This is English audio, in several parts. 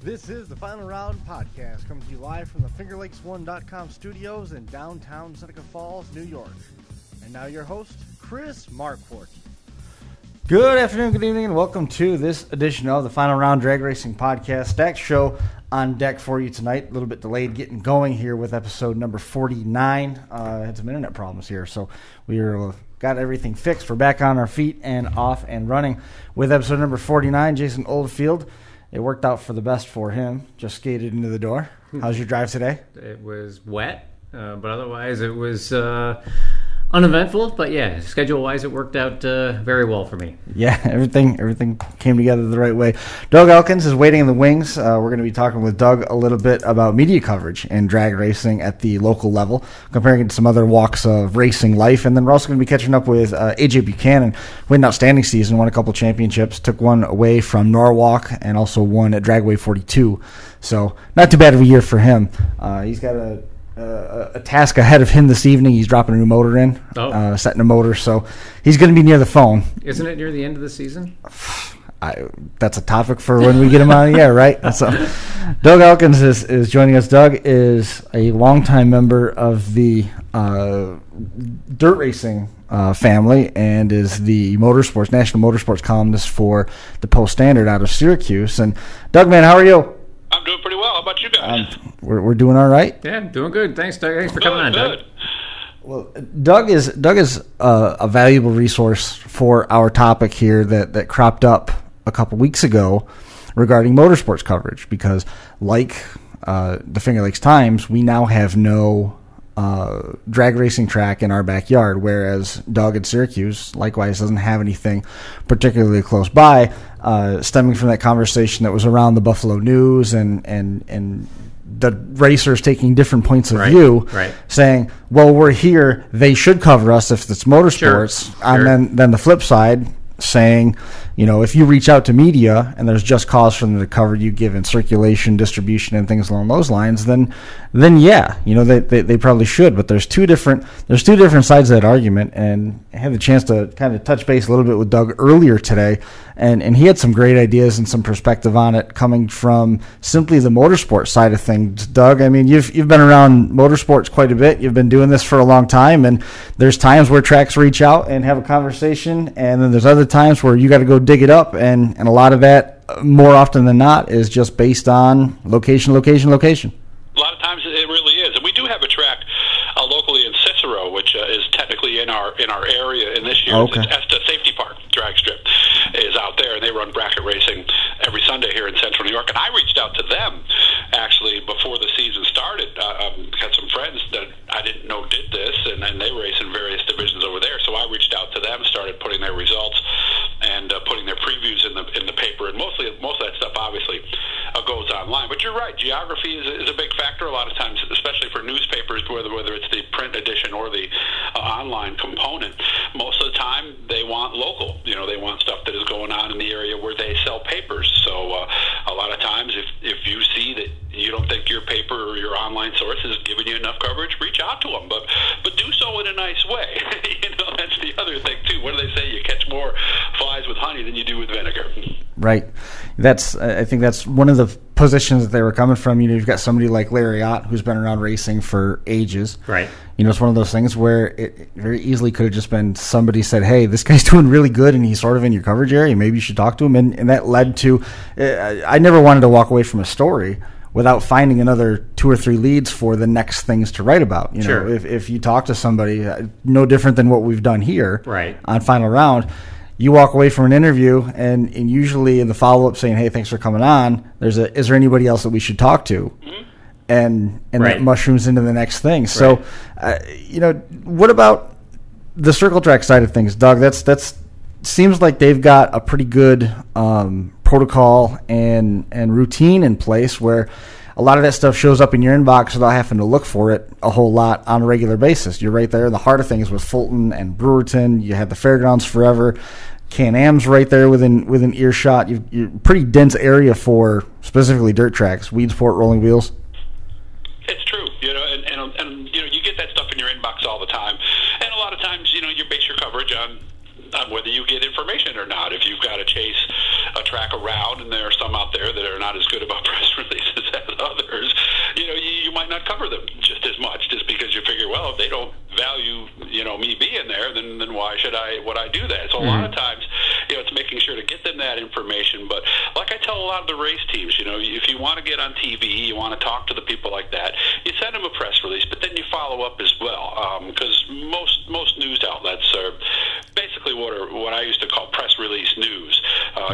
This is the Final Round Podcast, coming to you live from the FingerLakes1.com studios in downtown Seneca Falls, New York. And now your host, Chris Marquardt. Good afternoon, good evening, and welcome to this edition of the Final Round Drag Racing Podcast. Stacked show on deck for you tonight. A little bit delayed getting going here with episode number 49. Had some internet problems here, so we got everything fixed. We're back on our feet and off and running with episode number 49. Jason Oldfield. It worked out for the best for him. Just skated into the door. How's your drive today? It was wet, but otherwise it was uneventful. But yeah, schedule-wise, it worked out very well for me. Yeah, everything came together the right way. Doug Elkins is waiting in the wings. We're going to be talking with Doug a little bit about media coverage in drag racing at the local level, comparing it to some other walks of racing life. And then we're also going to be catching up with A.J. Buchanan, who had an outstanding season, won a couple championships, took one away from Norwalk, and also won at Dragway 42. So not too bad of a year for him. He's got a task ahead of him this evening. He's dropping a new motor in, setting a motor, so he's going to be near the phone. Isn't it near the end of the season? That's a topic for when we get him on the air, right? So, Doug Elkins is joining us. Doug is a longtime member of the dirt racing family and is the national motorsports columnist for the Post-Standard out of Syracuse. And Doug, man, how are you? I'm doing pretty well. How about you guys? We're doing all right. Yeah, doing good. Thanks, Doug. Thanks for coming on, Doug. Well, Doug is a valuable resource for our topic here that cropped up a couple weeks ago regarding motorsports coverage, because like the Finger Lakes Times, we now have no drag racing track in our backyard, whereas Doug in Syracuse likewise doesn't have anything particularly close by, stemming from that conversation that was around the Buffalo News and the racers taking different points of view, saying, well, we're here, they should cover us if it's motorsports. Sure. And then the flip side saying, if you reach out to media and there's just cause for them to cover you, given circulation, distribution, and things along those lines, then yeah, they probably should. But there's two different sides of that argument, and I had the chance to kind of touch base a little bit with Doug earlier today, and he had some great ideas and some perspective on it coming from simply the motorsport side of things. Doug, I mean, you've been around motorsports quite a bit. You've been doing this for a long time, and there's times where tracks reach out and have a conversation, and then there's other times where you got to go dig it up, and a lot of that, more often than not, is just based on location. A lot of times it really is, and we do have a track locally in Cicero, which is technically in our area. And this year, it's Esta Safety Park drag strip is out there, and they run bracket racing every Sunday here in Central New York. And I reached out to them actually before the season started. Had some friends that I didn't know did this, and they race in various divisions over there. So I reached out to them, started putting their results and putting their previews in the paper, and most of that stuff obviously goes online. But you're right, geography is a big factor a lot of times, especially for newspapers, whether it's the print edition or the online component. Most of the time they want local. They want stuff that is going on in the area where they sell papers. So a lot of times if you see that you don't think your paper or your online source is giving you enough coverage, reach out to them, but do so in a nice way. That's the other thing too. What do they say? You catch more flies with honey than you do with vinegar. Right. I think that's one of the positions that they were coming from. You've got somebody like Larry Ott, who's been around racing for ages. Right. It's one of those things where it very easily could have just been somebody said, hey, this guy's doing really good and he's sort of in your coverage area, maybe you should talk to him. And that led to, I never wanted to walk away from a story without finding another 2 or 3 leads for the next things to write about. Sure. If you talk to somebody, no different than what we've done here on Final Round, you walk away from an interview, and usually in the follow-up saying, hey, thanks for coming on, is there anybody else that we should talk to? Mm-hmm. And that mushrooms into the next thing. So, what about the circle track side of things, Doug? That's seems like they've got a pretty good protocol and routine in place where a lot of that stuff shows up in your inbox without having to look for it a whole lot on a regular basis. You're right there in the heart of things with Fulton and Brewerton. You had the fairgrounds forever. Can-Am's right there within earshot. You're a pretty dense area for specifically dirt tracks, Weedsport, Rolling Wheels. It's true, and you get that stuff in your inbox all the time, and a lot of times, you base your coverage on whether you get information or not. If you've got to chase a track around, and there are some out there that are not as good about press I do that. So a lot of times, it's making sure to get them that information. But like I tell a lot of the race teams, if you want to get on TV, you want to talk to the people like that, you send them a press release, but then you follow up as well, because most news outlets are basically what I used to call press release news.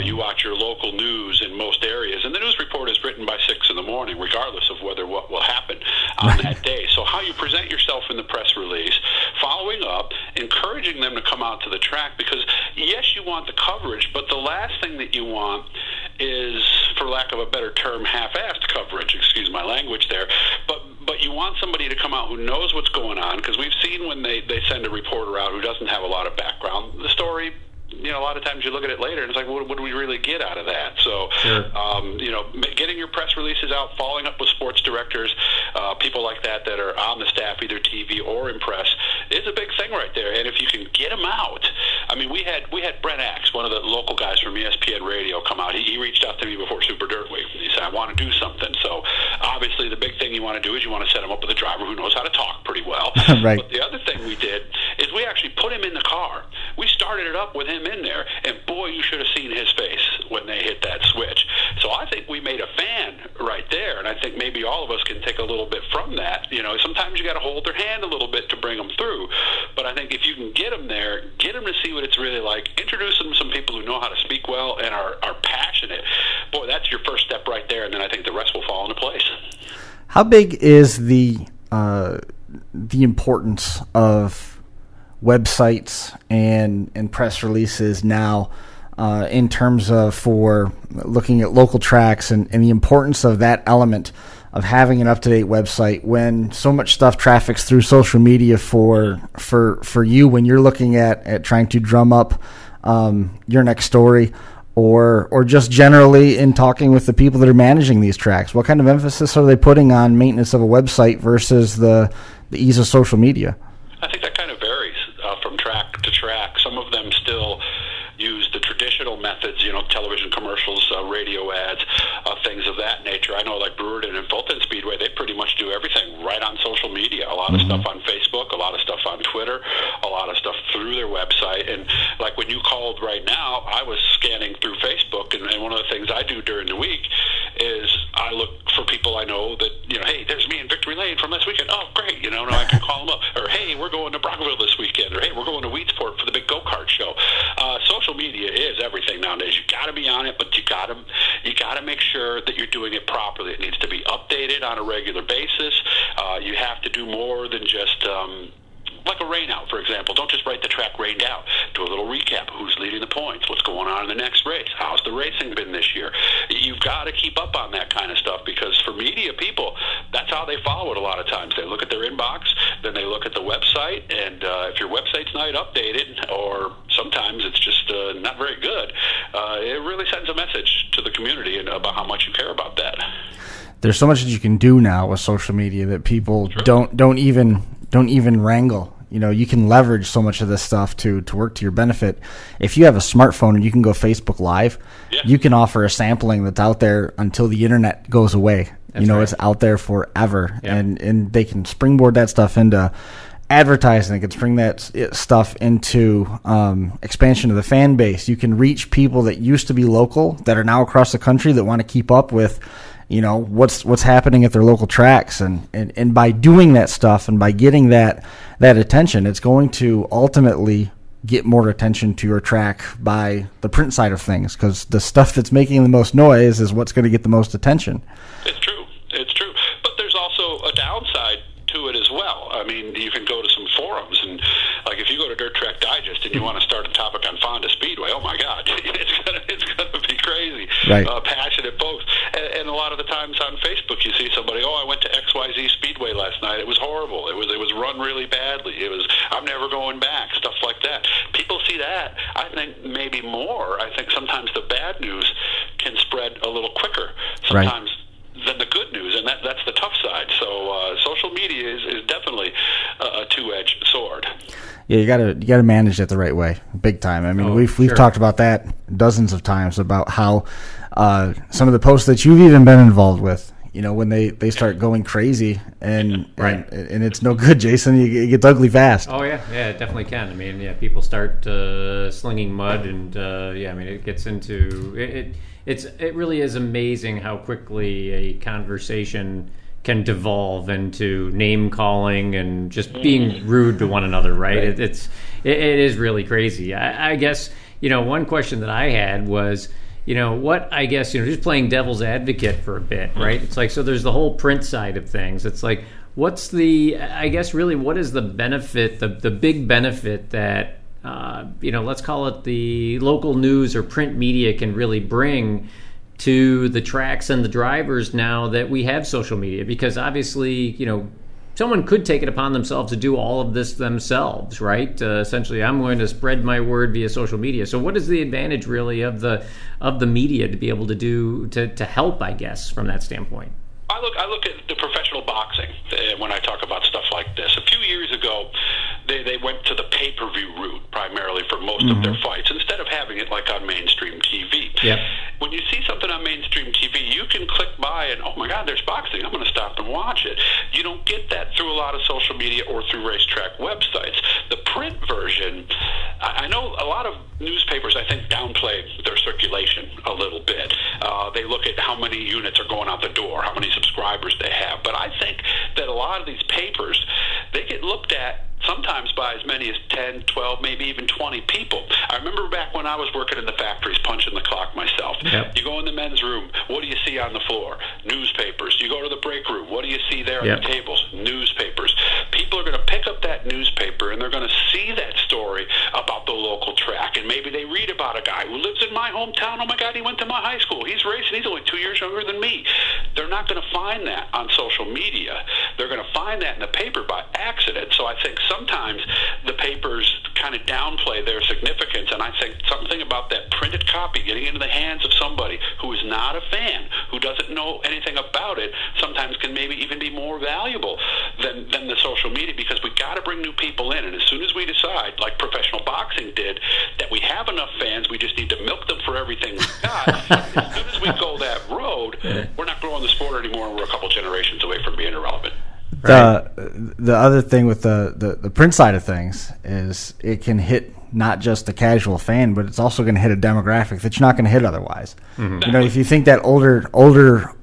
You watch your local news in most areas, and the news report is written by 6 in the morning, regardless of what will happen on that day. So how you present yourself in the press release, following up, encouraging them to come out to the track, because yes, you want the coverage, but the last thing that you want is, for lack of a better term, half-assed coverage, excuse my language there, but you want somebody to come out who knows what's going on, because we've seen when they send a reporter out who doesn't have a lot of background, the story, a lot of times you look at it later and it's like, what do we really get out of that? So, getting your press releases out, following up with sports directors, people like that are on the staff, either TV or in press, is a big thing right there. And if you can get them out, I mean, we had Brent Axe, one of the local guys from ESPN Radio, come out. He reached out to me before Super Dirt Week. He said, I want to do something. So obviously the big thing you want to do is you want to set him up with a driver who knows how to talk pretty well. Right. But the other thing we did is we actually put him in the car. We started it up with him in there, and boy, you should have seen his face when they hit that switch. So I think we made a fan right there, and I think maybe all of us can take a little bit from that. Sometimes you got to hold their hand a little bit to bring them through, but I think if you can get them there, get them to see what it's really like, introduce them to some people who know how to speak well and are passionate, boy, that's your first step right there, and then I think the rest will fall into place. How big is the importance of websites and press releases now in terms of for looking at local tracks and the importance of that element of having an up-to-date website when so much stuff traffics through social media for you when you're looking at trying to drum up your next story or just generally in talking with the people that are managing these tracks? What kind of emphasis are they putting on maintenance of a website versus the ease of social media? I think that kind of varies from track to track. Some of them still use the traditional methods, television commercials, radio ads, things of that nature. I know like Brewerton and Fulton Speedway, they pretty much do everything right on social media. A lot of stuff on Facebook, a lot of stuff on Twitter, a lot of stuff through their website. And like when you called right now, I was scanning through Facebook, and one of the things I do during the week is I look for people I know that, hey, there's me in Victory Lane from last weekend. Oh, great, I can call them up. Or, hey, we're going to Brockville this weekend. Or, hey, we're going to Weedsport for the big go-kart show. Social media is everything nowadays. You got to be on it, but you got to make sure that you're doing it properly. It needs to be updated on a regular basis. You have to do more than just like a rain out, for example. Don't just write the track rained out. Do a little recap. Who's leading the points? What's going on in the next race? How's the racing been this year? You've got to keep up on that kind of stuff, because for media people, that's how they follow it a lot of times. They look at their inbox, then they look at the website, and if your website's not updated, or sometimes it's just not very good, it really sends a message to the community about how much you care about that. There's so much that you can do now with social media that people don't even wrangle. You can leverage so much of this stuff to work to your benefit. If you have a smartphone and you can go Facebook Live, you can offer a sampling that's out there until the internet goes away. That's right. It's out there forever, and they can springboard that stuff into advertising. They can spring that stuff into expansion of the fan base. You can reach people that used to be local that are now across the country that want to keep up with what's happening at their local tracks, and by doing that stuff and by getting that attention, it's going to ultimately get more attention to your track by the print side of things, because the stuff that's making the most noise is what's going to get the most attention. It's true, but there's also a downside to it as well. I mean, you can go to some forums, and like if you go to Dirt Track Digest and you want to start a topic on Fonda Speedway, oh my God, it's gonna be crazy. Right. Passionate folks, and a lot of the times on Facebook you see somebody, I went to XYZ Speedway last night. It was horrible. It was run really badly. I'm never going back. Stuff like that. People see that. I think maybe more. I think sometimes the bad news can spread a little quicker. Sometimes. Right. Than the good news, and that's the tough side. So social media is definitely a two-edged sword. Yeah, you gotta manage it the right way, big time. I mean, we've talked about that dozens of times about how some of the posts that you've even been involved with, when they start going crazy, and it's no good, Jason. It gets ugly fast. Oh yeah, it definitely can. I mean, people start slinging mud, and it gets into it. It really is amazing how quickly a conversation can devolve into name calling and just being rude to one another, right? It is really crazy. I guess, one question that I had was, just playing devil's advocate for a bit, right? It's like, so there's the whole print side of things. It's like, what is the benefit, the big benefit that, let's call it the local news or print media can really bring to the tracks and the drivers now that we have social media? Because obviously, someone could take it upon themselves to do all of this themselves, right? Essentially, I'm going to spread my word via social media. So what is the advantage really of the media to be able to do to help, I guess, from that standpoint? I look at the professional boxing when I talk about stuff like this. A few years ago, they went to the pay-per-view route primarily for most of their fights, instead of having it like on mainstream TV. Yep. When you see something on mainstream TV, you can click by and, oh my God, there's boxing. I'm going to stop and watch it. You don't get that through a lot of social media or through racetrack websites. The print version, I know a lot of newspapers, I think, downplay their circulation a little bit. They look at how many units are going out the door, how many subscribers they have. But I think that a lot of these papers, they get looked at sometimes by as many as 10, 12, maybe even 20 people. I remember back when I was working in the factories, punching the clock myself. Yep. You go in the men's room, what do you see on the floor? Newspapers. You go to the break room, what do you see there on the tables? Newspapers. People are going to pick up that newspaper, and they're going to see that story about the local track, and maybe they read about a guy who lives in my hometown. Oh my God, he went to my high school. He's racing. He's only 2 years younger than me. They're not going to find that on social media. They're going to find that in the paper by accident. So I think sometimes the papers kind of downplay their significance, and I think something about that printed copy getting into the hands of somebody who is not a fan, who doesn't know anything about it, sometimes can maybe even be more valuable than the social media, because we got to bring new people in. And as soon as we decide, like professional boxing did, that we have enough fans, we just need to milk them for everything we've got. As soon as we go that road, we're not growing the sport anymore, and we're a couple generations away from being irrelevant. The other thing with the print side of things is it can hit not just the casual fan, but it's also going to hit a demographic that you're not going to hit otherwise. Mm-hmm. If you think that older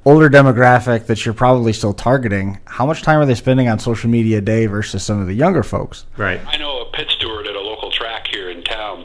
demographic that you're probably still targeting, how much time are they spending on social media a day versus some of the younger folks? Right. I know a pit steward at a local track here in town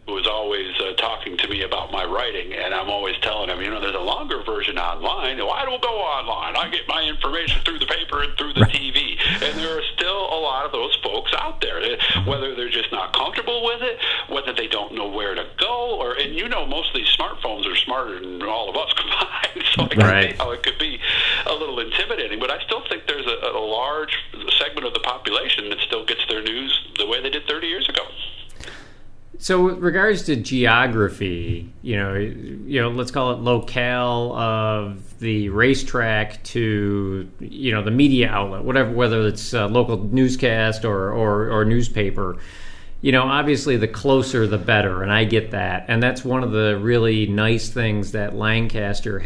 who is always talking to me about my writing, and I'm always telling him, there's a longer version online. I don't go online. I get my information through the paper and through the TV. And there are still a lot of those folks out there, whether they're just not comfortable with it, whether they don't know where to go, and most of these smartphones are smarter than all of us combined, so I can see how it could be a little intimidating. But I still think there's a large segment of the population that still gets their news the way they did 30 years ago. So with regards to geography, let's call it locale of the racetrack to, the media outlet, whether it's a local newscast or newspaper, obviously the closer the better, and I get that. And that's one of the really nice things that Lancaster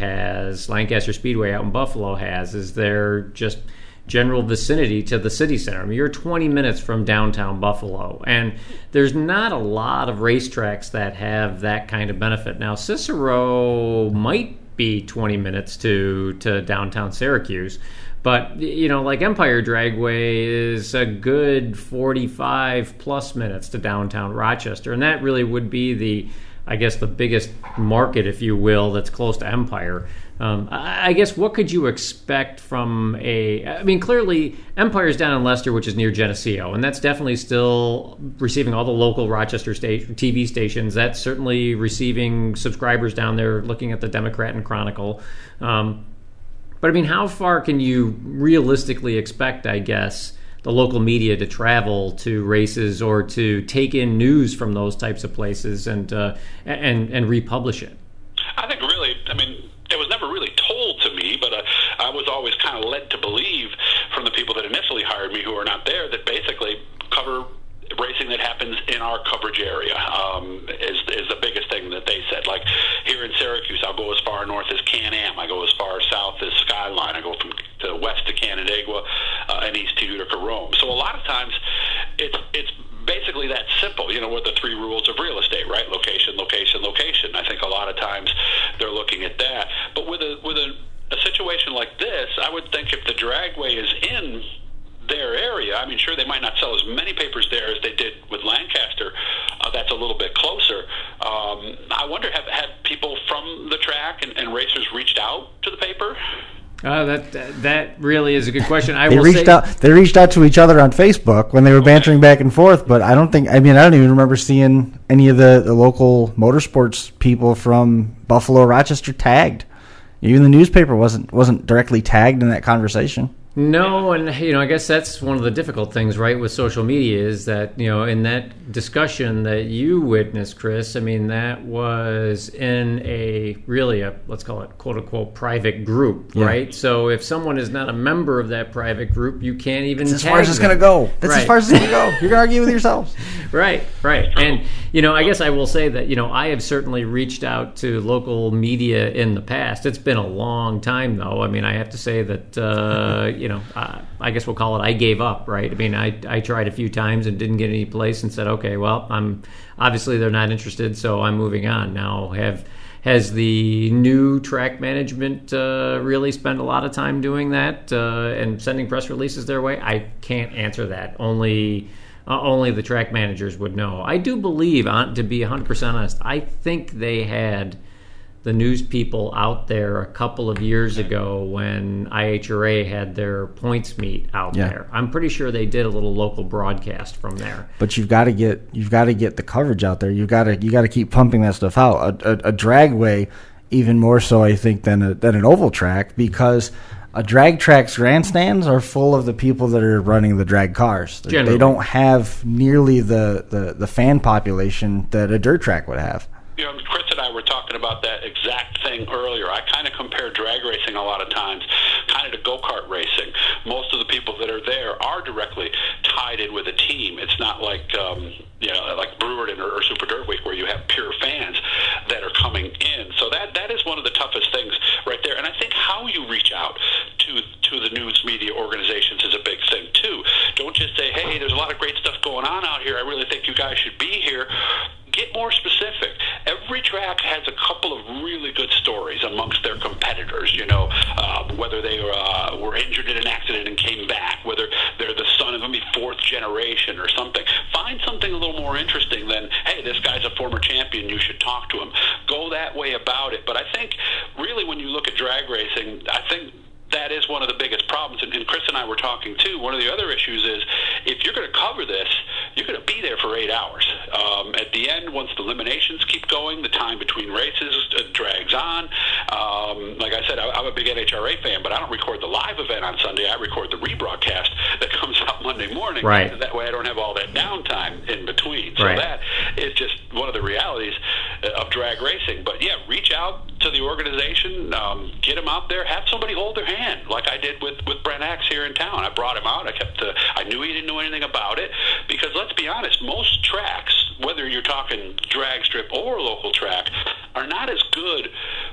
Speedway out in Buffalo has, is they're just general vicinity to the city center. I mean, you're 20 minutes from downtown Buffalo, and there's not a lot of racetracks that have that kind of benefit. Now, Cicero might be 20 minutes to downtown Syracuse, but, like Empire Dragway is a good 45 plus minutes to downtown Rochester, and that really would be the biggest market, if you will, that's close to Empire. I guess, what could you expect from clearly Empire's down in Leicester, which is near Geneseo, and that's definitely still receiving all the local Rochester TV stations. That's certainly receiving subscribers down there looking at the Democrat and Chronicle. But how far can you realistically expect, I guess, the local media to travel to races or to take in news from those types of places and republish it? I think really, it was never really told to me, but I was always kind of led to believe from the people that initially hired me, who are not there, that basically cover racing that happens in our coverage area is the biggest thing that they said. Like here in Syracuse, I'll go as far north as Can-Am. I go as far south as Skyline. I go like this, I would think if the Dragway is in their area, I mean, sure, they might not sell as many papers there as they did with Lancaster. That's a little bit closer. I wonder, have people from the track and racers reached out to the paper? That really is a good question. They reached out to each other on Facebook when they were bantering back and forth, but I don't even remember seeing any of the local motorsports people from Buffalo or Rochester tagged. Even the newspaper wasn't directly tagged in that conversation. No, and I guess that's one of the difficult things, right, with social media is that, in that discussion that you witnessed, Chris, I mean, that was in let's call it, quote unquote, private group, right? So if someone is not a member of that private group, you can't even tag them. That's as far as it's going to go. That's as far as it's going to go. You're going to argue with yourselves. Right. And, I guess I will say that, I have certainly reached out to local media in the past. It's been a long time, though. I mean, I have to say that, I guess we'll call it I gave up, right? I mean, I tried a few times and didn't get any place and said, okay, well, obviously they're not interested, so I'm moving on. Now, has the new track management really spent a lot of time doing that and sending press releases their way? I can't answer that. Only the track managers would know. I do believe, to be 100% honest, I think they had the news people out there a couple of years ago when IHRA had their points meet out there. I'm pretty sure they did a little local broadcast from there. But you've got to get the coverage out there. You got to keep pumping that stuff out. A dragway, even more so, I think, than an oval track, because a drag track's grandstands are full of the people that are running the drag cars. Generally. They don't have nearly the fan population that a dirt track would have. Chris and I were talking about that exact thing earlier. I kind of compare drag racing a lot of times kind of to go-kart racing. Most of the people that are there are directly tied in with a team. It's not like like Brewerton or Super Dirt Week where you have pure fans that are coming in. So that is one of the toughest things right there. And I think how you reach out to the news media organizations is a big thing too. Don't just say, hey, there's a lot of great stuff going on out here. I really think you guys should be here. Get more specific. Every track has a couple of really good stories amongst their competitors, whether they were injured in an accident and came back, whether they're the son of maybe fourth generation or something. Find something a little more interesting than, hey, this guy's a former champion, you should talk to him. Go that way about it. But I think really when you look at drag racing, I think that is one of the biggest problems. And Chris and I were talking too. One of the other issues is if you're going to cover this, you're going to be there for 8 hours. At the end, once the eliminations keep going, the time between races drags on. Like I said, I'm a big NHRA fan, but I don't record the live event on Sunday. I record the rebroadcast that comes out Monday morning. Right. That way I don't have all that downtime in between. So that is just one of the realities of drag racing. But yeah, reach out to the organization, get them out there, have somebody hold their hand, like I did with Brent Axe here in town. I brought him out. I knew he didn't know anything about it, because let's be honest, most tracks, whether you're talking drag strip or local track, are not as good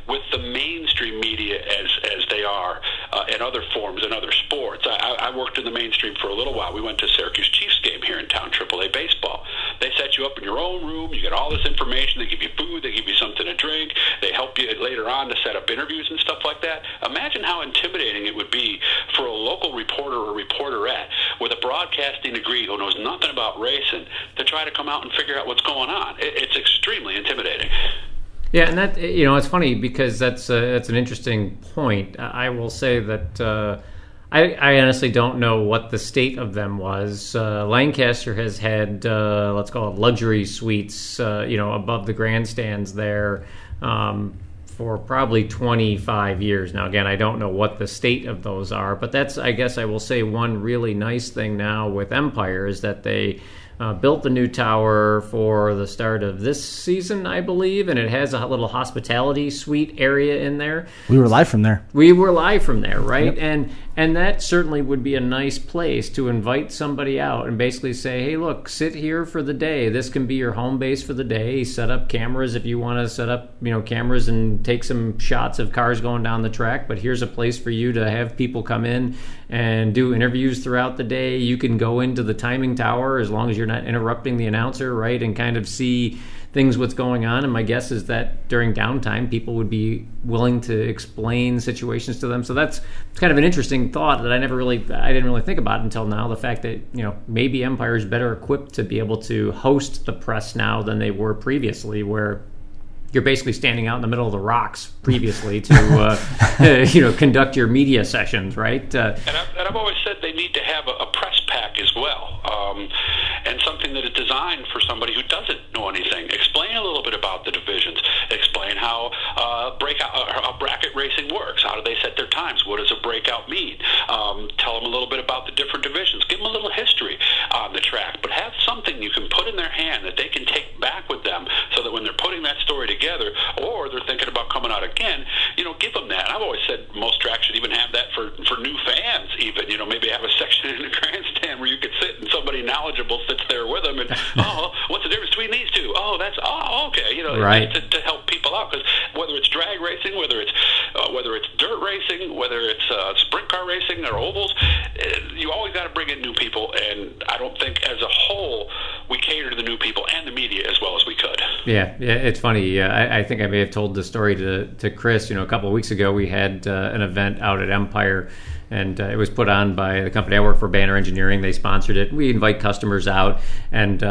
with the mainstream media as they are in other forms and other sports. I worked in the mainstream for a little while. We went to Syracuse Chiefs game here in town, AAA baseball. They set you up in your own room. You get all this information. They give you food. They give you something to drink. They help you later on to set up interviews and stuff like that. Imagine how intimidating it would be for a local reporter or reporterette with a broadcasting degree who knows nothing about racing to try to come out and figure out what's going on. It's extremely intimidating. Yeah, and that it's funny because that's an interesting point. I will say that I honestly don't know what the state of them was. Lancaster has had let's call it luxury suites, above the grandstands there for probably 25 years now. Again, I don't know what the state of those are, but that's, I guess I will say, one really nice thing now with Empire is that they built the new tower for the start of this season, I believe, and it has a little hospitality suite area in there. We were live from there. Right? Yep. And that certainly would be a nice place to invite somebody out and basically say, hey, look, sit here for the day. This can be your home base for the day. Set up cameras if you want to set up, cameras and take some shots of cars going down the track. But here's a place for you to have people come in and do interviews throughout the day. You can go into the timing tower as long as you're not interrupting the announcer, right, and kind of see things what's going on, and my guess is that during downtime people would be willing to explain situations to them. So that's kind of an interesting thought that I didn't really think about until now, the fact that maybe Empire is better equipped to be able to host the press now than they were previously, where you're basically standing out in the middle of the rocks previously to conduct your media sessions, right? And I've always said they need to have a press pack as well, and something that is designed for somebody who doesn't know anything. Explain a little bit about the divisions. Explain how bracket racing works. How do they set their times? What does a breakout mean? Tell them a little bit about the different divisions. Give them a little history on the track, but have something you can put in their hand that they can take back with them, so that when they're putting that story together, or they're thinking about coming out again, give them that. And I've always said most tracks should even have that for new fans, even, maybe have a section in the grandstand where you could sit and somebody knowledgeable sits there with them and, what's the difference between these two? Okay, right. to help people out, because whether it's drag racing, whether it's dirt racing, whether it's sprint car racing or ovals, you always got to bring in new people, and I don't think as a whole we cater to the new people and the media as well as we could. Yeah, it's funny. I think I may have told the story to Chris. A couple of weeks ago we had an event out at Empire, and it was put on by the company I work for, Banner Engineering. They sponsored it. We invite customers out, and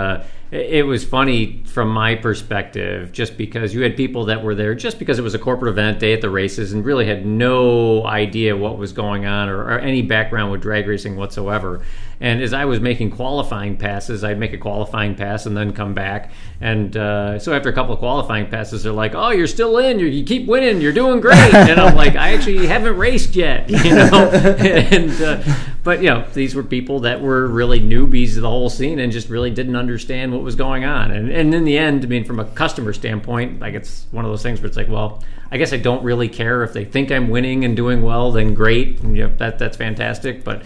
it was funny from my perspective, just because you had people that were there just because it was a corporate event, day at the races, and really had no idea what was going on or any background with drag racing whatsoever. And as I was making qualifying passes, I'd make a qualifying pass and then come back. And so after a couple of qualifying passes, they're like, "Oh, you're still in. You keep winning. You're doing great." And I'm like, "I actually haven't raced yet." And but these were people that were really newbies to the whole scene and just really didn't understand what was going on. And in the end, I mean, from a customer standpoint, like, it's one of those things where it's like, well, I guess I don't really care if they think I'm winning and doing well, then great. And, that's fantastic. But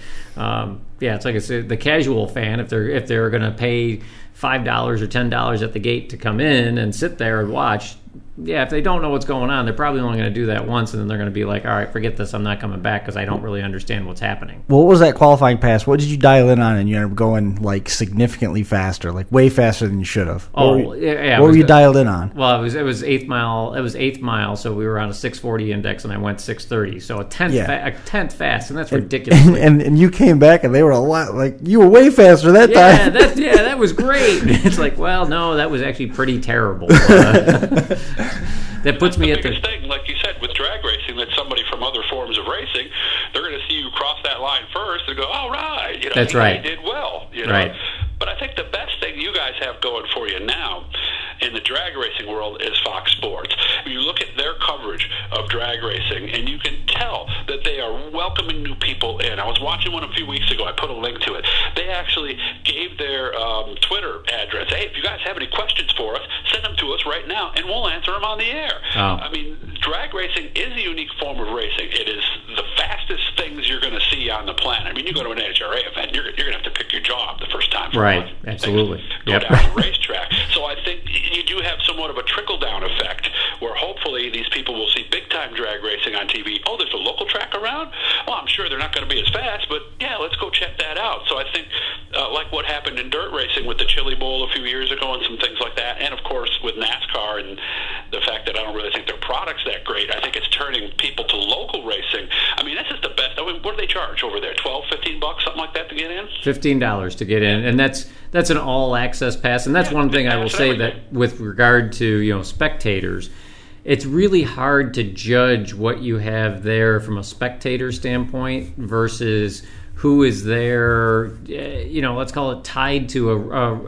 it's like I said, the casual fan, if they're going to pay $5 or $10 at the gate to come in and sit there and watch, if they don't know what's going on, they're probably only going to do that once, and then they're going to be like, all right, forget this, I'm not coming back because I don't really understand what's happening. Well, what was that qualifying pass? What did you dial in on, and you ended up going like significantly faster, like way faster than you should have? What were you dialed in on? Well, it was eighth mile. It was eighth mile, so we were on a 640 index, and I went 630, so a tenth fast, and that's ridiculous. And you came back, and they were a lot, like, you were way faster that time. That was great. It's like, well, no, that was actually pretty terrible. That puts me at the biggest thing, like you said, with drag racing, that somebody from other forms of racing, they're going to see you cross that line first and go, "All right, that's right, you did well." Right. But I think the best thing you guys have going for you now in the drag racing world is Fox Sports. You look at their coverage of drag racing, and you can tell that they are welcoming new people in. I was watching one a few weeks ago. I put a link to it. They actually gave their Twitter address. Hey, if you guys have any questions for us, send them to us right now, and we'll answer them on the air. Oh. I mean, drag racing is a unique form of racing. It is the fastest things you're going to see on the planet. I mean, you go to an NHRA event, you're going to have to pick your jaw up the first time. Right, absolutely. Go down the racetrack. So I think you do have somewhat of a trickle-down effect, where hopefully these people will see big-time drag racing on TV. Oh, there's a local track around? Well, I'm sure they're not going to be as fast, but let's go check that out. So I think, like what happened in dirt racing with the Chili Bowl a few years ago and some things like that, and of course with NASCAR and the fact that I don't really think their product's that great, I think it's turning people to local racing. I mean, this is the best. I mean, what do they charge over there? $12, $15, something like that to get in? $15 to get in, and that's an all-access pass. And that's one thing I will say, that with regard to spectators, it's really hard to judge what you have there from a spectator standpoint versus who is there, let's call it tied to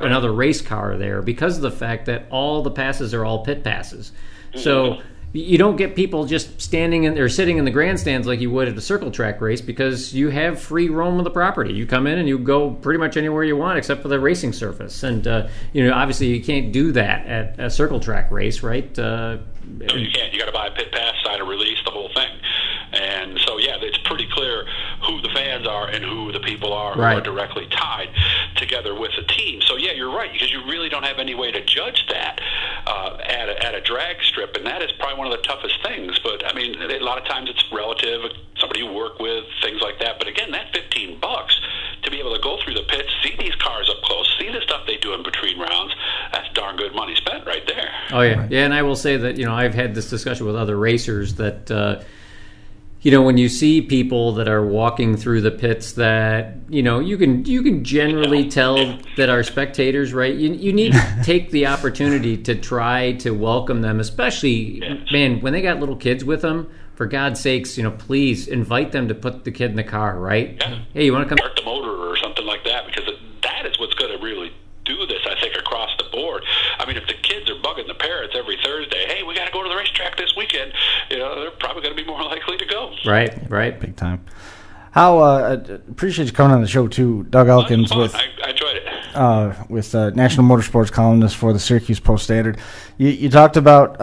another race car there, because of the fact that all the passes are all pit passes. So you don't get people just standing in or sitting in the grandstands like you would at a circle track race, because you have free roam of the property. You come in and you go pretty much anywhere you want except for the racing surface. And, obviously you can't do that at a circle track race, right? No, you can't. You got to buy a pit pass, sign a release, the whole thing. And so, it's pretty clear who the fans are and who the people are who are directly tied together with a team. So, you're right, because you really don't have any way to judge that at a drag strip, and that is probably one of the toughest things. But, I mean, a lot of times it's relative, somebody you work with, things like that. But, again, that $15 to be able to go through the pits, see these cars up close, see the stuff they do in between rounds, that's darn good money spent right there. Oh, yeah. Right. Yeah, and I will say that, I've had this discussion with other racers that, when you see people that are walking through the pits that, you can generally tell that are spectators, right? You need to take the opportunity to try to welcome them, especially, man, when they got little kids with them. For God's sakes, please invite them to put the kid in the car, right? Yeah. Hey, you want to come? Start the motor or something like that, because that is what's going to really do this, I think, across the board. I mean, if the kids are bugging the parents every Thursday, hey, we got to go to the racetrack this weekend, they're probably going to be more likely to go. Right. Big time. How appreciate you coming on the show too, Doug Elkins. I enjoyed it. With National Motorsports columnist for the Syracuse Post-Standard. You talked about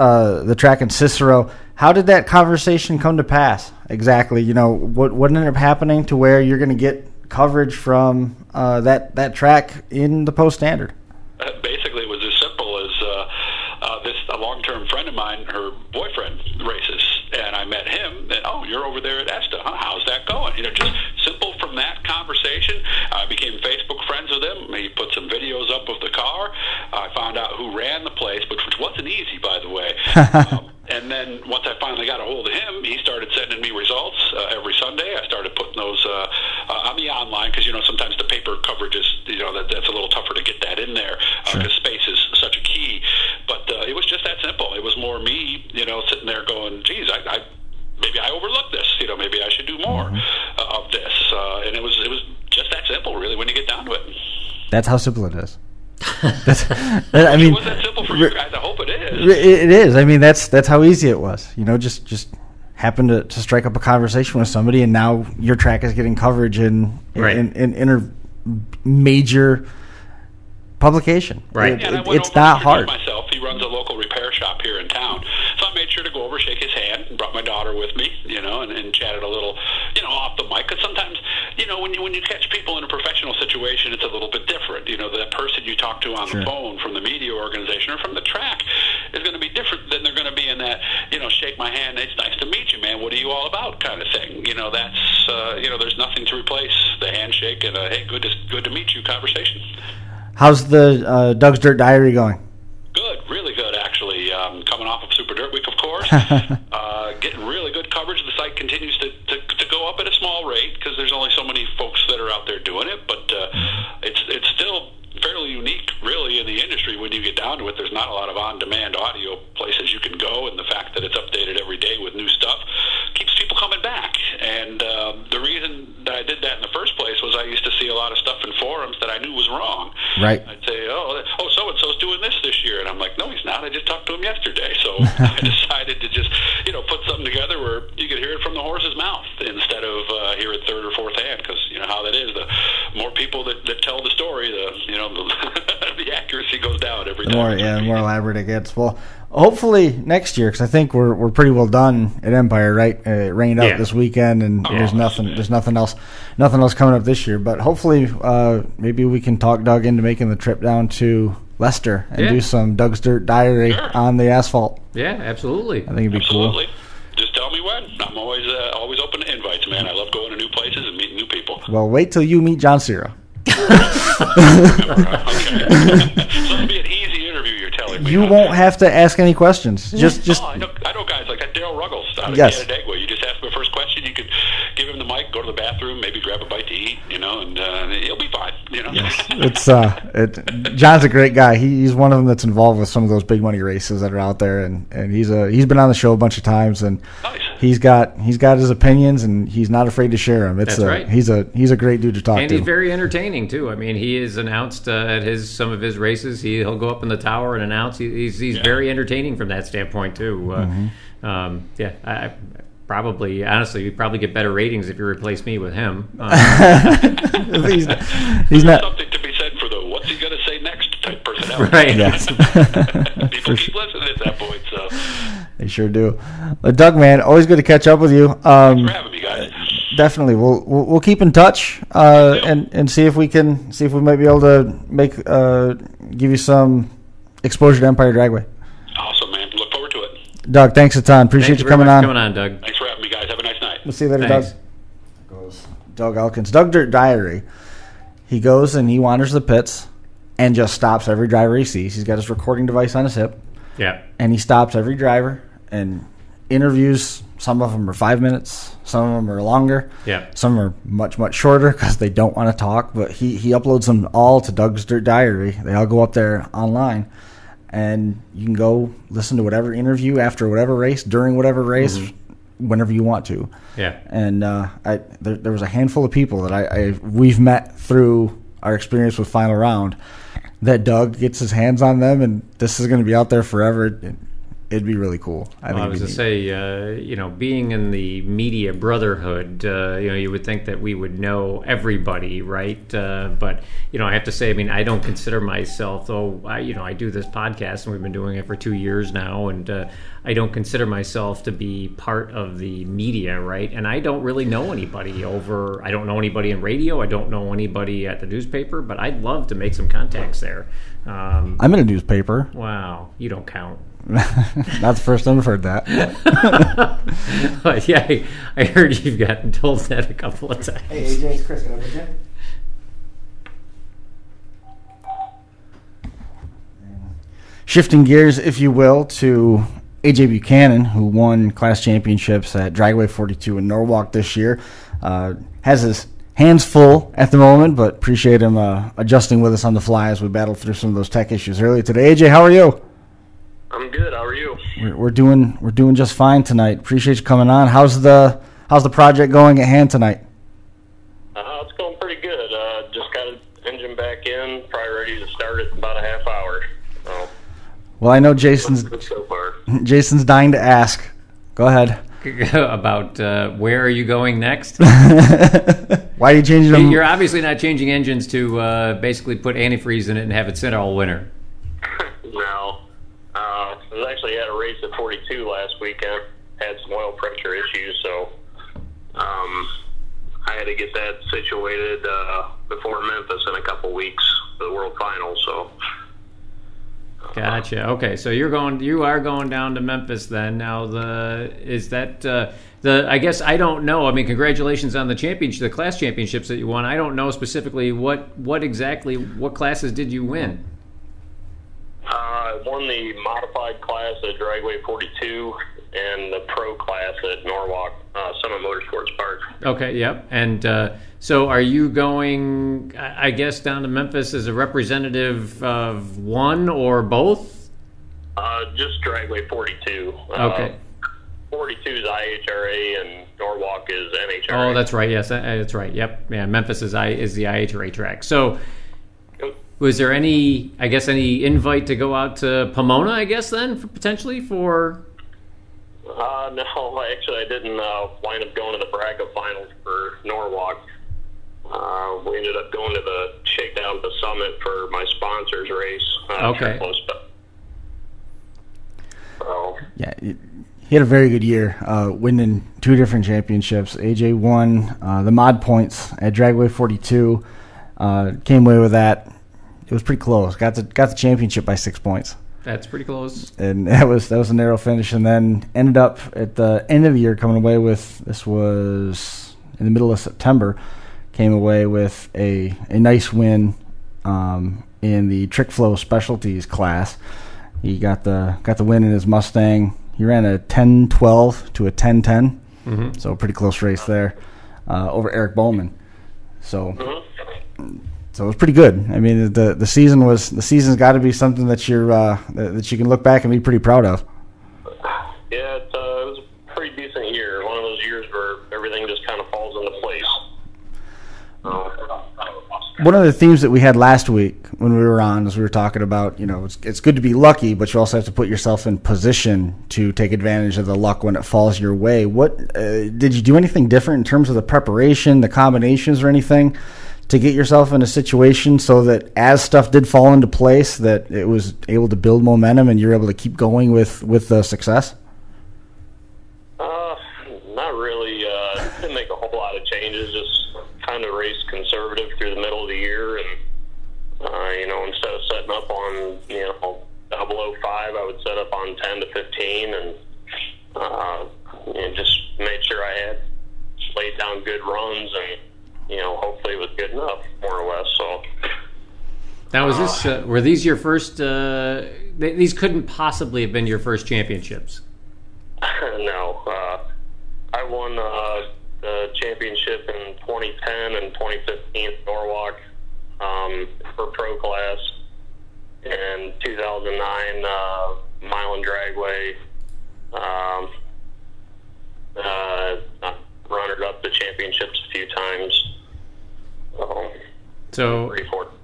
the track in Cicero. How did that conversation come to pass exactly? What ended up happening to where you're going to get coverage from that track in the Post-Standard? Basically, it was as simple as a long-term friend of mine, her boyfriend races, and I met him, and, you're over there at ESTA, huh? How's that going? Just simple from that conversation. I became Facebook friends with him. He put some videos up of the car. I found out who ran the place, which wasn't easy, by the way. And then once I finally got a hold of him, he started sending me results every Sunday. I started putting those on the online, because, sometimes the paper coverage is, that's a little tougher to get that in there, because space is such a key. But it was just that simple. It was more me, sitting there going, geez, maybe I overlooked this. Maybe I should do more of this. And it was just that simple, really, when you get down to it. That's how simple it is. Was that simple for you guys? I hope it is. It is. I mean, that's how easy it was. Just happened to strike up a conversation with somebody, and now your track is getting coverage in a major publication. Right. It's not hard. Myself, he runs a local repair shop here in town, so I made sure to go over, shake his hand, and brought my daughter with me, and chatted a little, off the mic. Because sometimes, when you catch people in a professional situation, it's a little bit different. That person you talk to on the phone from the media organization or from the track is going to be different than they're going to be in that, shake my hand, it's nice to meet you, man, what are you all about kind of thing. That's, there's nothing to replace the handshake and a, hey, good to meet you conversation. How's the Doug's Dirt Diary going? Good, really good, actually. Coming off of Super Dirt Week, of course. Getting really good coverage. The site continues to go up at a small rate, because there's only so many folks that are out there doing it. But it's still fairly unique, really, in the industry when you get down to it. There's not a lot of on-demand audio places you can go, and the fact that it's updated every day with new stuff keeps people coming back. And the reason that I did that in the first place was I used to see a lot of stuff in forums that I knew was wrong. Right. I'd say, so-and-so's doing this year. And I'm like, no, he's not. I just talked to him yesterday. So I decided to just, put something together where you could hear it from the horse's mouth instead of hear it third or fourth hand, because you know how that is. The more people that tell the story, the accuracy goes down every time. The more elaborate it gets. Well, hopefully next year, because I think we're pretty well done at Empire, right? It rained out this weekend, and there's nothing else coming up this year. But hopefully, maybe we can talk Doug into making the trip down to Leicester and do some Doug's Dirt Diary on the asphalt. Yeah, absolutely. I think it'd be cool. Just tell me when. I'm always open to invites, man. I love going to new places and meeting new people. Well, wait till you meet John Cera. Okay. So it'll be an easy interview, you're telling me. You won't have to ask any questions. Just. I know guys like that. Daryl Ruggles out of Dragway. You just ask him the first question. You could give him the mic, go to the bathroom, maybe grab a bite to eat, and he'll be fine. Yes. John's a great guy. He's one of them that's involved with some of those big money races that are out there, and he's been on the show a bunch of times, and he's got his opinions, and he's not afraid to share them. That's right. He's a great dude to talk to, and he's very entertaining too. I mean, he is announced at some of his races. He'll go up in the tower and announce. He's very entertaining from that standpoint too. I probably, honestly, you'd probably get better ratings if you replace me with him. He's not something to be said for the "what's he going to say next" type personality. Right. Yes. People keep listening at that point. So they sure do. Doug, man, always good to catch up with you. Thanks for having me, guys. Definitely, we'll keep in touch and see if we might be able to give you some exposure to Empire Dragway. Awesome, man. Look forward to it. Doug, thanks a ton. Appreciate you coming on. Doug. Thanks for having me, guys. Have a nice night. We'll see you later, Doug. Goes Doug Elkins. Doug Dirt Diary. He goes and he wanders the pits and just stops every driver he sees. He's got his recording device on his hip, Yeah. And he stops every driver and interviews. Some of them are 5 minutes. Some of them are longer. Yeah. Some are much, much shorter because they don't want to talk. But he uploads them all to Doug's Dirt Diary. They all go up there online. And you can go listen to whatever interview after whatever race, during whatever race, whenever you want to. Yeah. And there was a handful of people that we've met through our experience with Final Round that Doug gets his hands on them, and this is going to be out there forever. It'd be really cool. I was going to say, being in the media brotherhood, you would think that we would know everybody, right? But, I have to say, I don't consider myself, though, I do this podcast, and we've been doing it for 2 years now, and I don't consider myself to be part of the media, right? And I don't really know anybody I don't know anybody in radio, I don't know anybody at the newspaper, but I'd love to make some contacts there. I'm in a newspaper. Wow, you don't count. Not the first time I've heard that. But yeah, I heard you've gotten told that a couple of times. Hey, AJ, it's Chris. Can I put you? Shifting gears, if you will, to A.J. Buchanan, who won class championships at Dragway 42 in Norwalk this year. Has his hands full at the moment, but appreciate him adjusting with us on the fly as we battle through some of those tech issues earlier today. AJ, how are you? I'm good. How are you? We're doing just fine tonight. Appreciate you coming on. How's the project going at hand tonight? It's going pretty good. Just got an engine back in, probably ready to start it in about a half hour. So. Well, I know Jason's dying to ask. Go ahead. About where are you going next? Why are you changing them? You're obviously not changing engines to basically put antifreeze in it and have it sit all winter. No. I was actually at a race at 42 last weekend. Had some oil pressure issues, so I had to get that situated before Memphis in a couple weeks for the World Finals. So. Gotcha. Okay, so you are going down to Memphis then. Now, I guess I don't know. Congratulations on the class championships that you won. I don't know specifically what classes did you win? I won the modified class at Dragway 42 and the pro class at Norwalk Summit Motorsports Park. Okay, yep. And so are you going, I guess, down to Memphis as a representative of one or both? Just Dragway 42. Okay. 42 is IHRA and Norwalk is NHRA. Oh, that's right. Yes, that's right. Yep. Yeah, Memphis is the IHRA track. So was there any invite to go out to Pomona, I guess, then, potentially for... No, actually I didn't wind up going to the bracket finals for Norwalk. We ended up going to the shakedown at the Summit for my sponsors race. Okay. So. Yeah, he had a very good year, winning 2 different championships. AJ won the mod points at Dragway 42. Came away with that. It was pretty close. Got the championship by 6 points. That's pretty close. And that was a narrow finish, and then ended up at the end of the year coming away with, this was in the middle of September, came away with a nice win in the Trick Flow Specialties class. He got the win in his Mustang. He ran a 10-12 to a 10-10, so a pretty close race there over Eric Bowman. So it was pretty good. The season's got to be something that that you can look back and be pretty proud of. Yeah, it was a pretty decent year. One of those years where everything just kind of falls into place. One of the themes that we had last week when we were on, as we were talking about, it's good to be lucky, but you also have to put yourself in position to take advantage of the luck when it falls your way. What did you do anything different in terms of the preparation, the combinations, or anything to get yourself in a situation so that as stuff did fall into place, that it was able to build momentum and you're able to keep going with the success? Not really. Didn't make a whole lot of changes. Just kind of raced conservative through the middle of the year, and instead of setting up on 005, I would set up on 10 to 15, and just made sure I had laid down good runs, and hopefully it was good enough, more or less. So now, was this were these your first these couldn't possibly have been your first championships. No. I won the championship in 2010 and 2015 at Norwalk for pro class. In 2009, Mile and Dragway. Runner-up the championships a few times. So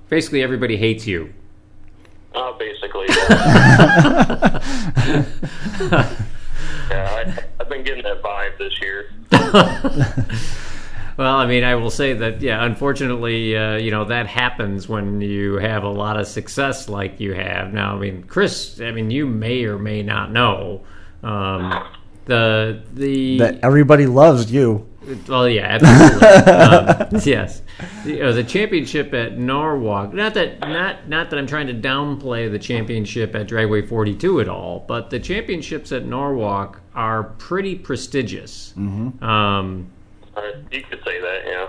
basically everybody hates you. Basically. Yeah, I've been getting that vibe this year. Well, I mean, I will say that, yeah, unfortunately, that happens when you have a lot of success like you have. Now, I mean, Chris, you may or may not know that everybody loves you. Well, yeah, absolutely. Yes, the championship at Norwalk. Not that I'm trying to downplay the championship at Dragway 42 at all, but the championships at Norwalk are pretty prestigious. Mm-hmm. You could say that, yeah.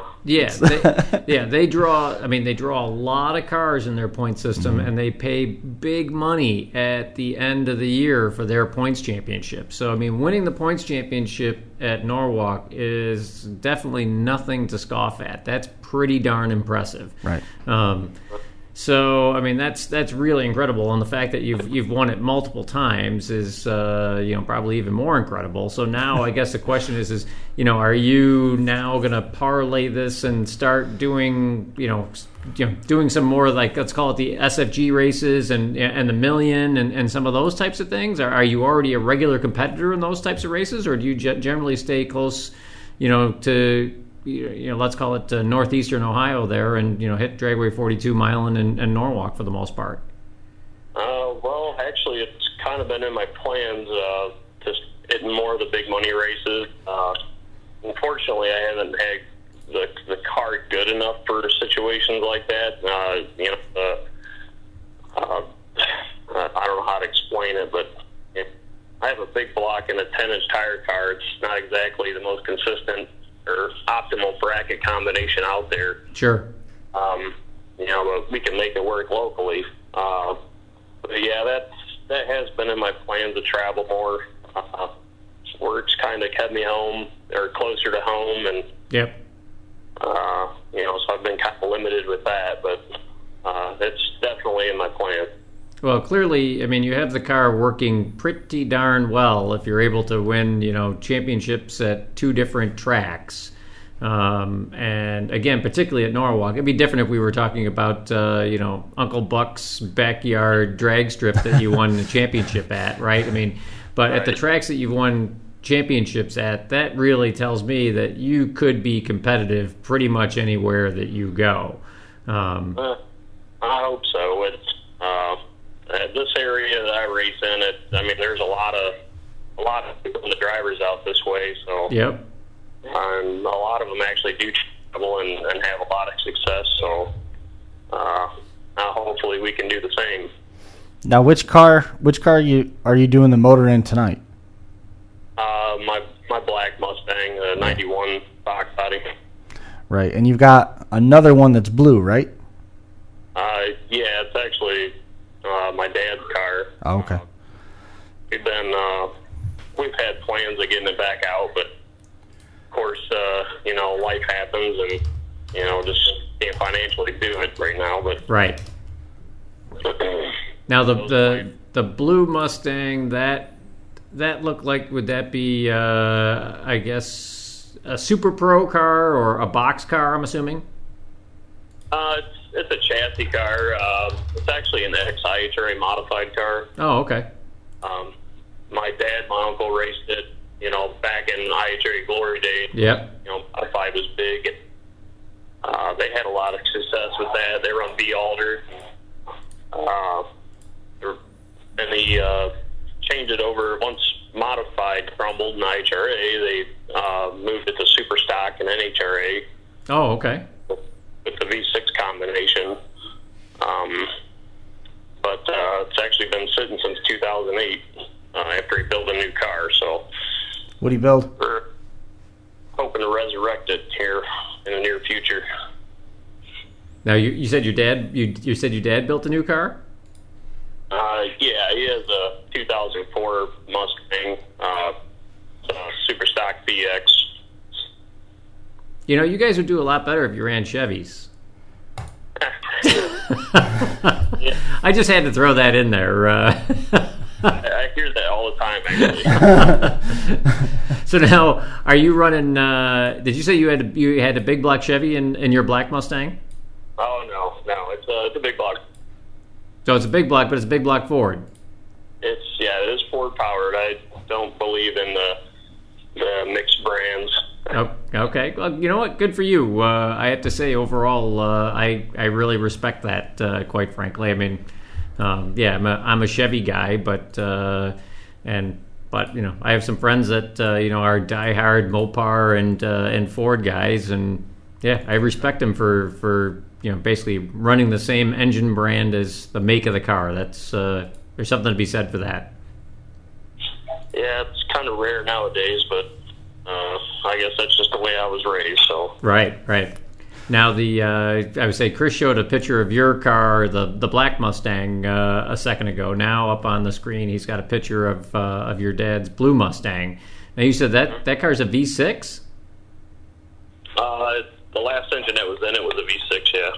Yeah, they draw. I mean, they draw a lot of cars in their point system, and they pay big money at the end of the year for their points championship. So, I mean, winning the points championship at Norwalk is definitely nothing to scoff at. That's pretty darn impressive. Right. So, I mean, that's really incredible, and the fact that you've won it multiple times is probably even more incredible. So now, I guess the question is are you now going to parlay this and start doing doing some more, like, let's call it the SFG races and the million and some of those types of things? Are you already a regular competitor in those types of races, or do you generally stay close, to let's call it northeastern Ohio there, and hit Dragway 42, Milan, and Norwalk for the most part? Well, actually, it's kind of been in my plans to hit more of the big money races. Unfortunately, I haven't had the car good enough for situations like that. I don't know how to explain it, but I have a big block and a 10-inch tire car. It's not exactly the most consistent or optimal bracket combination out there. Sure. But we can make it work locally. But yeah, that has been in my plans to travel more. Work's kind of kept me home or closer to home, and yep. So I've been kind of limited with that, but it's definitely in my plan. Well, clearly, I mean, you have the car working pretty darn well if you're able to win, championships at two different tracks. And again, particularly at Norwalk, it'd be different if we were talking about, Uncle Buck's backyard drag strip that you won the championship at, right? I mean, but right. At the tracks that you've won championships at, that really tells me that you could be competitive pretty much anywhere that you go. I hope so. It's this area that I race in, there's a lot of the drivers out this way, so yep. And a lot of them actually do travel and have a lot of success. So hopefully we can do the same. Now, which car are you doing the motor in tonight? My black Mustang, 91 box body. Right, and you've got another one that's blue, right? Yeah, it's actually my dad's car. Oh, okay. We've had plans of getting it back out, but of course, life happens, and just can't financially do it right now. But right. Now the blue Mustang, that looked like, would that be I guess a Super Pro car or a box car, I'm assuming? It's a chassis car. It's actually an XIHRA modified car. Oh, okay. My dad, my uncle raced it, back in IHRA glory days. Yep. Modified was big. They had a lot of success with that. They run B-Alder. And they changed it over. Once modified crumbled in IHRA, they moved it to super stock and NHRA. Oh, okay. With the V6 combination. But it's actually been sitting since 2008 after he built a new car. So what did he build? We're hoping to resurrect it here in the near future. Now, you said your dad built a new car? Yeah, he has a 2004 Mustang, super stock VX. You know, you guys would do a lot better if you ran Chevys. Yeah. I just had to throw that in there. I hear that all the time, actually. So now, are you running? Did you say you had a big block Chevy in your black Mustang? Oh no, it's a big block. So it's a big block, but it's a big block Ford. It is Ford powered. I don't believe in the mixed brands. Oh, okay. Well, you know what? Good for you. I have to say, overall, I really respect that. Quite frankly, I mean, yeah, I'm a Chevy guy, but you know, I have some friends that you know, are diehard Mopar and Ford guys, and yeah, I respect them for you know, basically running the same engine brand as the make of the car. That's there's something to be said for that. Yeah, it's kind of rare nowadays, but I guess that's just the way I was raised. So right. Now I would say Chris showed a picture of your car, the black Mustang, a second ago. Now up on the screen, he's got a picture of your dad's blue Mustang. Now you said that car's a V6. The last engine that was in it was a V6. Yeah.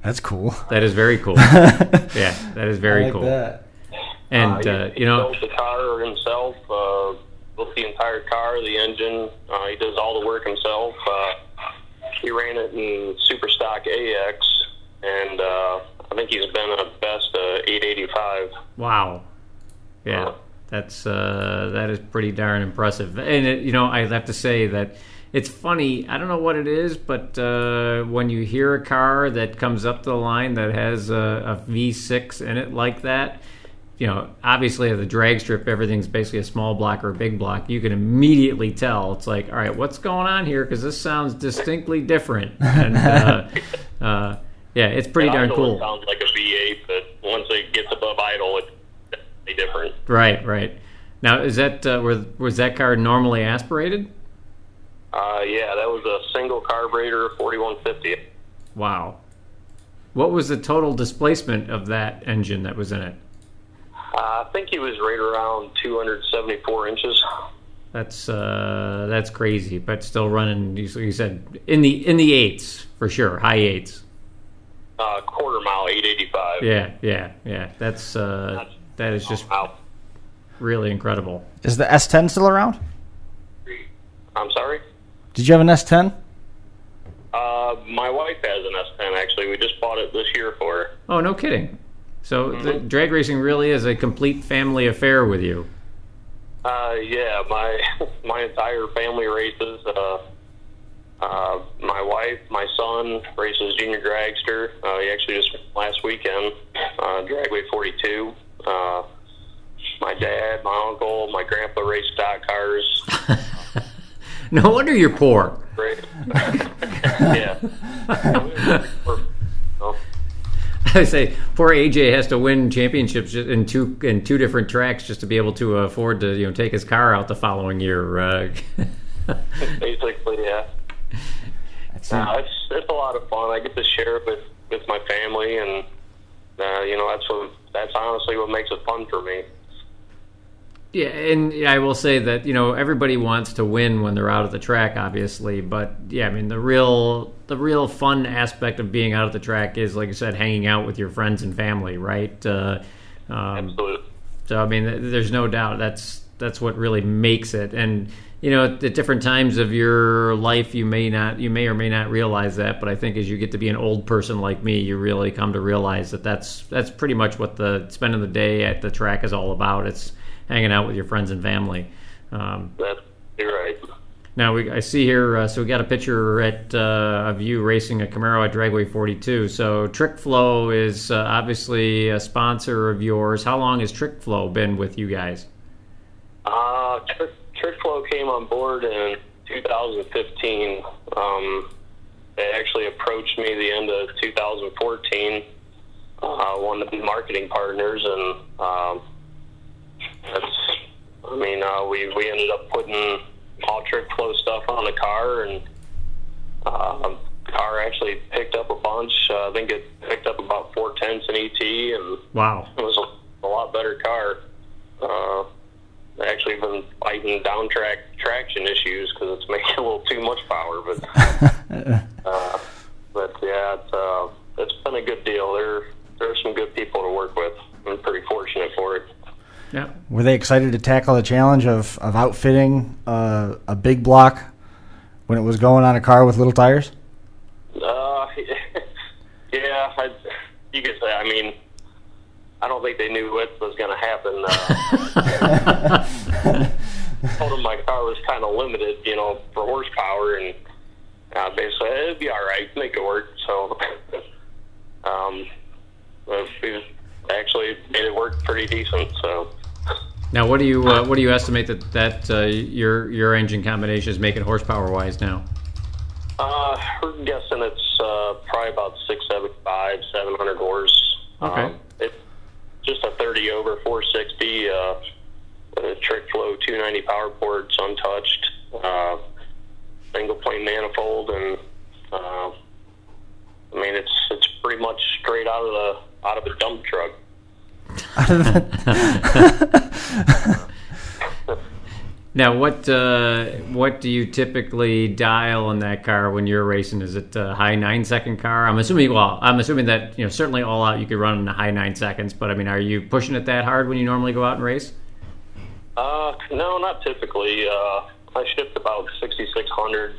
That's cool. That is very cool. Yeah, that is very cool. That. And he you know, built the car himself. Built the entire car, the engine. He does all the work himself. He ran it in super stock AX, and I think he's been a best 885. Wow. Yeah, that is pretty darn impressive. And you know, I have to say that it's funny. I don't know what it is, but when you hear a car that comes up the line that has a V6 in it like that, you know, obviously at the drag strip, everything's basically a small block or a big block. You can immediately tell. It's like, all right, what's going on here? Because this sounds distinctly different. And yeah, it's pretty darn cool. It sounds like a V8, but once it gets above idle, it's definitely different. Right. Now, is that was that car normally aspirated? Yeah, that was a single carburetor 4150. Wow. What was the total displacement of that engine that was in it? I think he was right around 274 inches. That's crazy, but still running. You said in the eights for sure, high eights. Quarter mile 885. Yeah. That is just really incredible. Is the S10 still around? I'm sorry? Did you have an S10? My wife has an S10, actually. We just bought it this year for her. Oh, no kidding. So the drag racing really is a complete family affair with you. Yeah, my entire family races. My wife, my son races junior dragster. He actually just last weekend, Dragway 42. My dad, my uncle, my grandpa raced stock cars. No wonder you're poor. Yeah. I say poor AJ has to win championships in two different tracks just to be able to afford to take his car out the following year. Basically, yeah. It's a lot of fun. I get to share it with my family, and that's honestly what makes it fun for me. Yeah, and I will say that everybody wants to win when they're out at the track, obviously. But yeah, I mean the real fun aspect of being out at the track is, like I said, hanging out with your friends and family, right? Absolutely. So I mean, there's no doubt that's what really makes it. And at different times of your life, you may or may not realize that. But I think as you get to be an old person like me, you really come to realize that that's pretty much what spending the day at the track is all about. It's hanging out with your friends and family. You're right. Now I see here, so we got a picture of you racing a Camaro at Dragway 42. So Trick Flow is obviously a sponsor of yours. How long has Trick Flow been with you guys? Trick Flow came on board in 2015. They actually approached me the end of 2014. One of the marketing partners, and we ended up putting all Trick Flow stuff on the car, and car car actually picked up a bunch. I think it picked up about 4/10 in ET, and wow, it was a lot better car. Actually been fighting down traction issues because it's making a little too much power, but yeah, it's been a good deal. There's some good people to work with. I'm pretty fortunate for it. Yeah. Were they excited to tackle the challenge of outfitting a big block when it was going on a car with little tires? Yeah, you could say. I mean, I don't think they knew what was going to happen. Told them my car was kind of limited, for horsepower, and basically it'd be all right, make it work. So we actually made it work pretty decent. So now, what do you estimate that your engine combination is making horsepower wise now? We're guessing it's probably about 675, 700 horse. Okay. It's just a 30 over 460 with a trick flow 290 power ports, untouched, single plane manifold, and I mean it's pretty much straight out of a dump truck. Now, what do you typically dial in that car when you're racing? Is it a high 9-second car? I'm assuming that certainly all out you could run in the high 9 seconds. But I mean, are you pushing it that hard when you normally go out and race? No, not typically. I shipped about 6,600.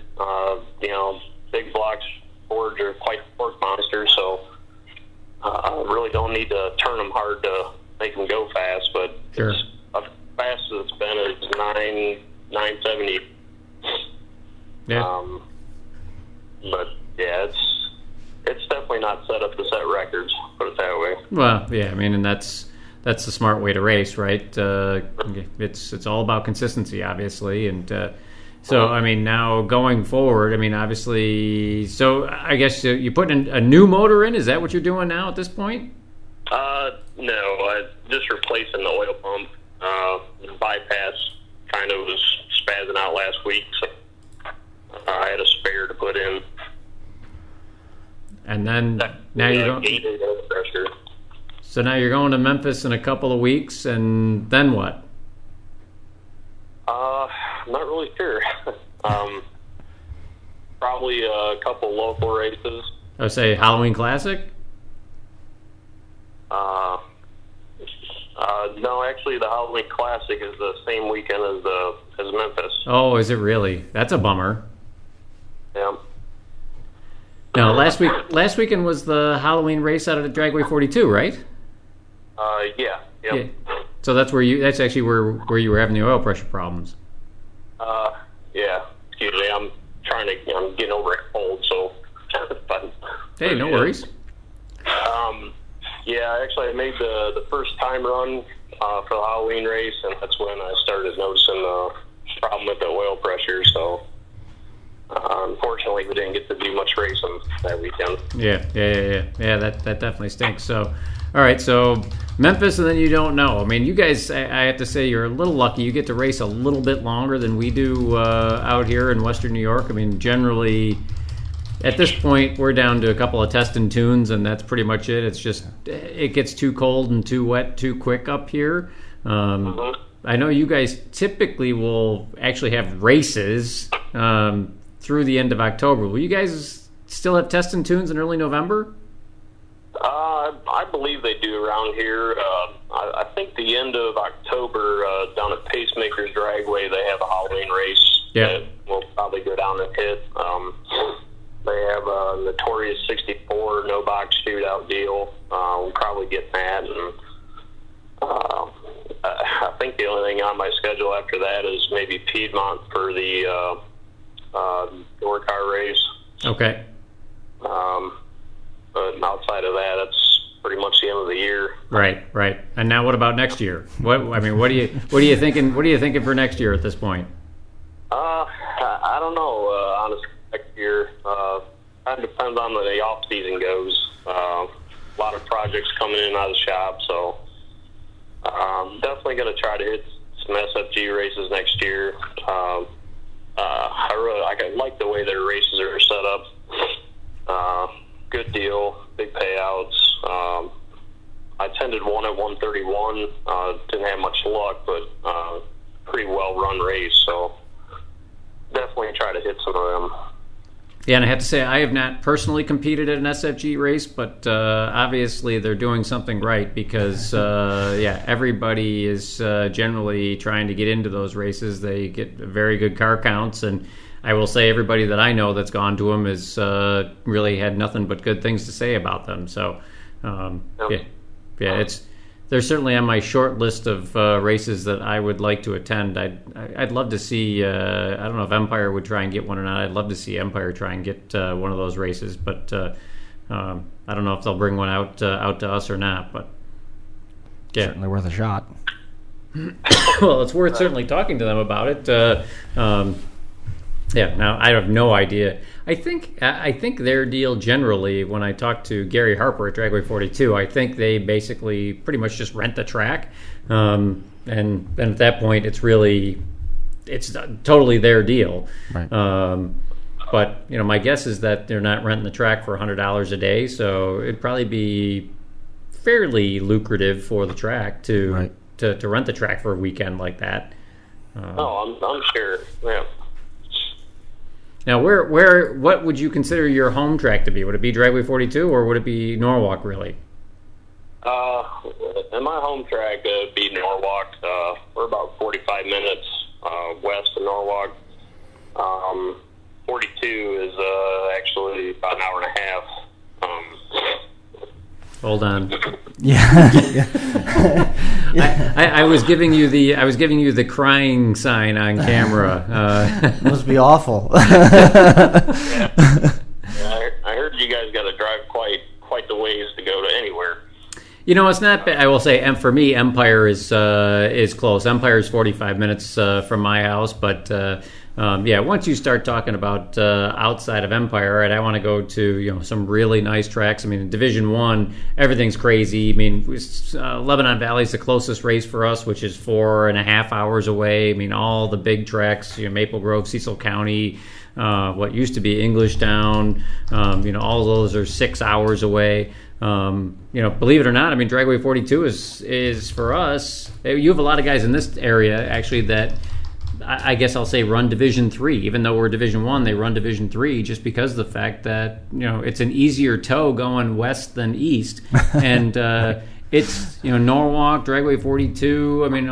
Big blocks Fords are quite torque monsters, so I really don't need to turn them hard to make them go fast. But sure. It's fast as it's been is 970. Yeah. But yeah, it's definitely not set up to set records. Put it that way. Well, yeah. I mean, and that's the smart way to race, right? It's all about consistency, obviously, and so I mean, now going forward, I mean, obviously, so I guess you put a new motor in. Is that what you're doing now at this point? No, just replacing the oil pump. The bypass kind of was spazzing out last week, so I had a spare to put in. And then now you're going. So now you're going to Memphis in a couple of weeks, and then what? I'm not really sure. Probably a couple local races. I would say Halloween Classic. No, actually, the Halloween Classic is the same weekend as Memphis. Oh, is it really? That's a bummer. Yeah. Now, last weekend was the Halloween race out of the Dragway 42, right? Yeah. Yep. Yeah. So that's that's actually where you were having the oil pressure problems. Yeah. Excuse me. I'm getting over a cold, so. Hey, no worries. Yeah, actually, I made the first time run for the Halloween race, and that's when I started noticing the problem with the oil pressure. So, unfortunately, we didn't get to do much racing that weekend. Yeah. That definitely stinks. So, all right, so Memphis, and then you don't know. I mean, you guys, I have to say, you're a little lucky. You get to race a little bit longer than we do out here in Western New York. I mean, generally, at this point, we're down to a couple of test and tunes, and that's pretty much it. It's just it gets too cold and too wet too quick up here. I know you guys typically will actually have races through the end of October. Will you guys still have test and tunes in early November? I believe they do around here. I think the end of October down at Pacemaker's Dragway, they have a Halloween race. Yeah. We'll probably go down and hit. They have a Notorious 64 no box shootout deal. We'll probably get that, and I think the only thing on my schedule after that is maybe Piedmont for the door car race. Okay. But outside of that, that's pretty much the end of the year. Right. And now, what about next year? What are you thinking? What are you thinking for next year at this point? I don't know. Honestly, next year, kind of depends on the off season goes. A lot of projects coming in and out of the shop, so definitely going to try to hit some SFG races next year. I like the way their races are set up. deal, big payouts. I attended one at 131. Didn't have much luck, but pretty well-run race, so definitely try to hit some of them. Yeah, and I have to say, I have not personally competed at an SFG race, but obviously they're doing something right because, everybody is generally trying to get into those races. They get very good car counts, and I will say everybody that I know that's gone to them has really had nothing but good things to say about them. So, they're certainly on my short list of races that I would like to attend. I'd love to see. I don't know if Empire would try and get one or not. I'd love to see Empire try and get one of those races, but I don't know if they'll bring one out to us or not. But yeah, certainly worth a shot. Well, it's worth certainly talking to them about it. Now I have no idea. I think their deal generally, when I talked to Gary Harper at Dragway 42, I think they basically pretty much just rent the track, and then at that point it's totally their deal. Right. But my guess is that they're not renting the track for $100 a day, so it'd probably be fairly lucrative for the track to rent the track for a weekend like that. I'm sure. Yeah. Now, what would you consider your home track to be? Would it be Dragway 42 or would it be Norwalk, really? And my home track would be Norwalk. We're about 45 minutes west of Norwalk. 42 is actually about an hour and a half. Hold on. Yeah. I was giving you the crying sign on camera. It must be awful. I heard you guys got to drive quite the ways to go to anywhere. It's not bad. I will say, and for me, Empire is close. Empire is 45 minutes from my house, but once you start talking about outside of Empire, right, I want to go to some really nice tracks. I mean, in Division I, everything's crazy. I mean, Lebanon Valley is the closest race for us, which is 4.5 hours away. I mean, all the big tracks, Maple Grove, Cecil County, what used to be Englishtown, all those are 6 hours away. Believe it or not, I mean, Dragway 42 is for us. You have a lot of guys in this area actually that I guess I'll say run Division 3. Even though we're Division 1, they run Division 3 just because of the fact that it's an easier tow going west than east, and it's Norwalk, Dragway 42. I mean,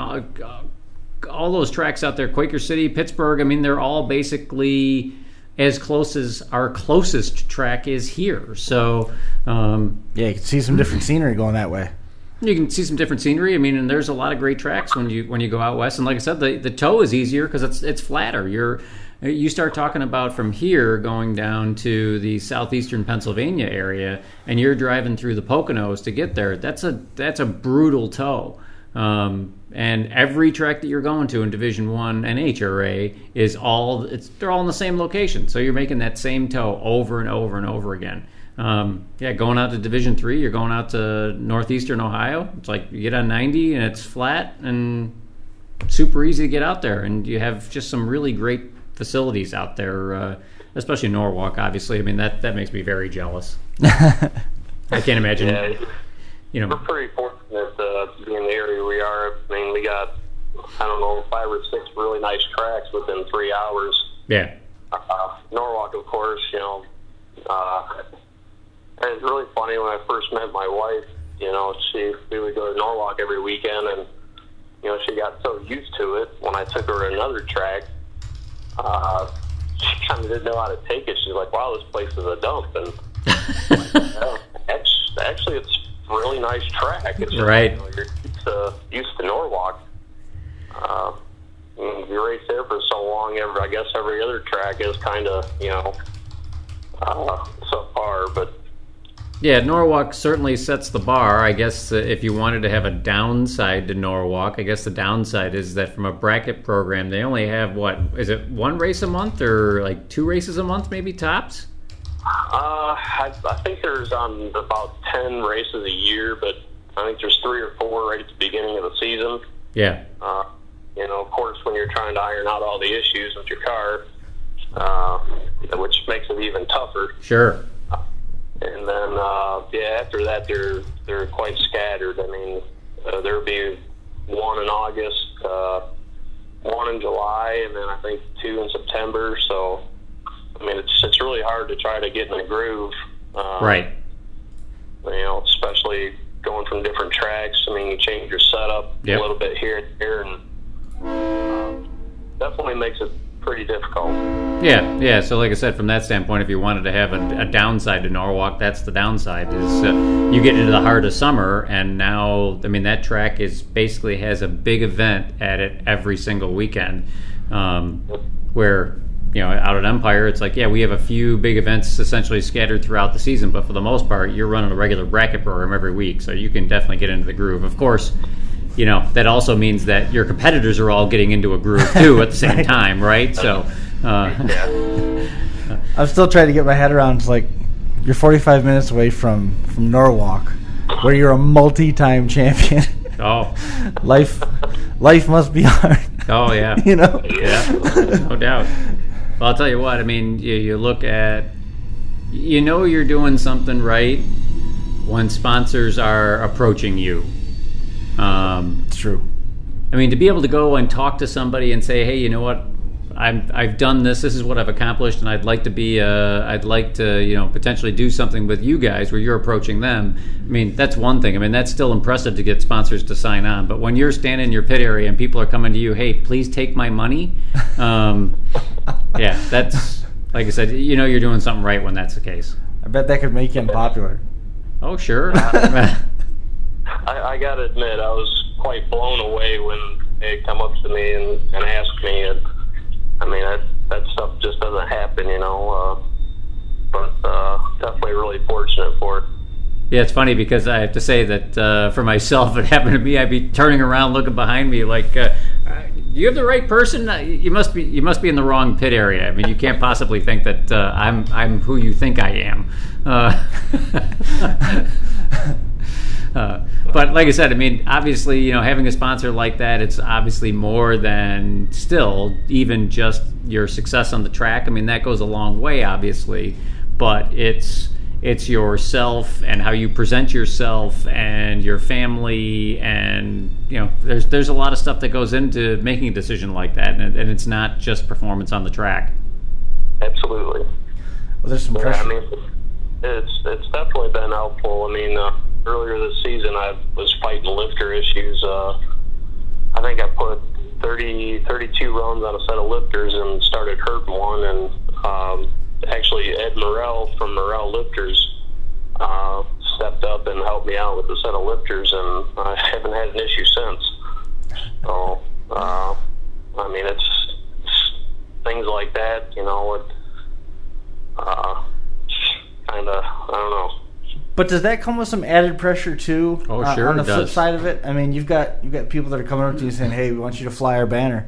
all those tracks out there, Quaker City, Pittsburgh. I mean, they're all basically as close as our closest track is here. So you can see some different scenery going that way. You can see some different scenery. I mean, and there's a lot of great tracks when you go out west. And like I said, the tow is easier because it's flatter. You start talking about from here going down to the southeastern Pennsylvania area, and you're driving through the Poconos to get there. That's a brutal tow. And every track that you're going to in Division 1 and HRA they're all in the same location. So you're making that same tow over and over and over again. Going out to Division 3, you're going out to northeastern Ohio. It's like you get on 90 and it's flat and super easy to get out there. And you have just some really great facilities out there, especially Norwalk, obviously. I mean, that makes me very jealous. I can't imagine. Yeah, we're pretty fortunate to be in the area we are. I mean, we got, 5 or 6 really nice tracks within 3 hours. Yeah. Norwalk, of course, and it's really funny when I first met my wife, we would go to Norwalk every weekend, and, she got so used to it. When I took her to another track, she kind of didn't know how to take it. She's like, wow, this place is a dump. And actually, it's a really nice track. It's right. You're used to Norwalk. You race there for so long, I guess every other track is kind of, subpar, but yeah, Norwalk certainly sets the bar. I guess if you wanted to have a downside to Norwalk, I guess the downside is that from a bracket program, they only have is it 1 race a month or like 2 races a month, maybe tops? I think there's about 10 races a year, but I think there's 3 or 4 right at the beginning of the season. Yeah. Of course, when you're trying to iron out all the issues with your car, which makes it even tougher. Sure. And then Yeah, after that, they're quite scattered. I mean, there'll be one in August, one in July, and then I think 2 in September. So, I mean, it's really hard to try to get in the groove. Right. You know, especially going from different tracks. I mean, you change your setup a little bit here and there, and definitely makes it pretty difficult. Yeah. So like I said, from that standpoint, if you wanted to have a downside to Norwalk, that's the downside, is you get into the heart of summer, and now, I mean, that track basically has a big event at it every single weekend, where, you know, out at Empire, it's like, yeah, we have a few big events essentially scattered throughout the season, but for the most part, you're running a regular bracket program every week, so you can definitely get into the groove. Of course, you know, that also means that your competitors are all getting into a groove too at the same time, right? So, I'm still trying to get my head around. It's like you're 45 minutes away from Norwalk, where you're a multi-time champion. Oh, life must be hard. Oh yeah, you know. Yeah, no doubt. Well, I'll tell you what. I mean, you look at, you know, you're doing something right when sponsors are approaching you. It's true. I mean, to be able to go and talk to somebody and say, hey, you know what, I've done this. This is what I've accomplished, and I'd like to you know, potentially do something with you guys where you're approaching them. I mean, that's one thing. I mean, that's still impressive to get sponsors to sign on. But when you're standing in your pit area and people are coming to you, hey, please take my money. Yeah, that's, like I said, you know, you're doing something right when that's the case. I bet that could make you unpopular. Oh, sure. I got to admit, I was quite blown away when they come up to me and ask me. I mean, that stuff just doesn't happen, you know. But definitely really fortunate for it. Yeah, it's funny because I have to say that for myself, it happened to me. I'd be turning around, looking behind me, like, you have the right person. You must be in the wrong pit area. I mean, you can't possibly think that I'm who you think I am. But like I said, I mean, obviously, you know, having a sponsor like that, it's obviously more than still even just your success on the track. I mean, that goes a long way, obviously, but it's yourself and how you present yourself and your family, and, you know, there's a lot of stuff that goes into making a decision like that, and it's not just performance on the track. Absolutely. Well, there's some pressure. I mean, it's definitely been helpful. I mean, earlier this season, I was fighting lifter issues. I think I put 32 runs on a set of lifters and started hurting one. And actually, Ed Morrell from Morrell Lifters stepped up and helped me out with the set of lifters, and I haven't had an issue since. So, I mean, it's things like that, you know, kind of, I don't know. But does that come with some added pressure too? Oh, sure, on the it flip does. side of it, I mean, you've got people that are coming up to you saying, "Hey, we want you to fly our banner."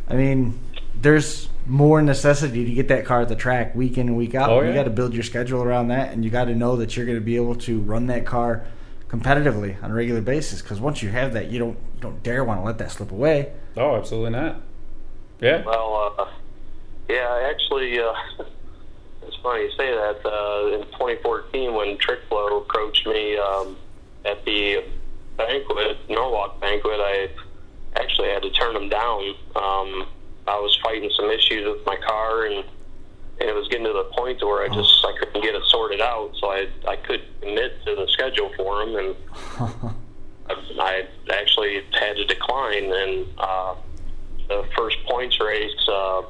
I mean, there's more necessity to get that car at the track week in and week out. Oh, yeah. You got to build your schedule around that, and you got to know that you're going to be able to run that car competitively on a regular basis. Because once you have that, you don't dare want to let that slip away. Oh, absolutely not. Yeah. Well, yeah, actually. It's funny you say that. In 2014, when Trickflow approached me at the Norwalk banquet, I actually had to turn them down. I was fighting some issues with my car, and it was getting to the point where I couldn't get it sorted out, so I couldn't commit to the schedule for them, and I actually had to decline. And the first points race, a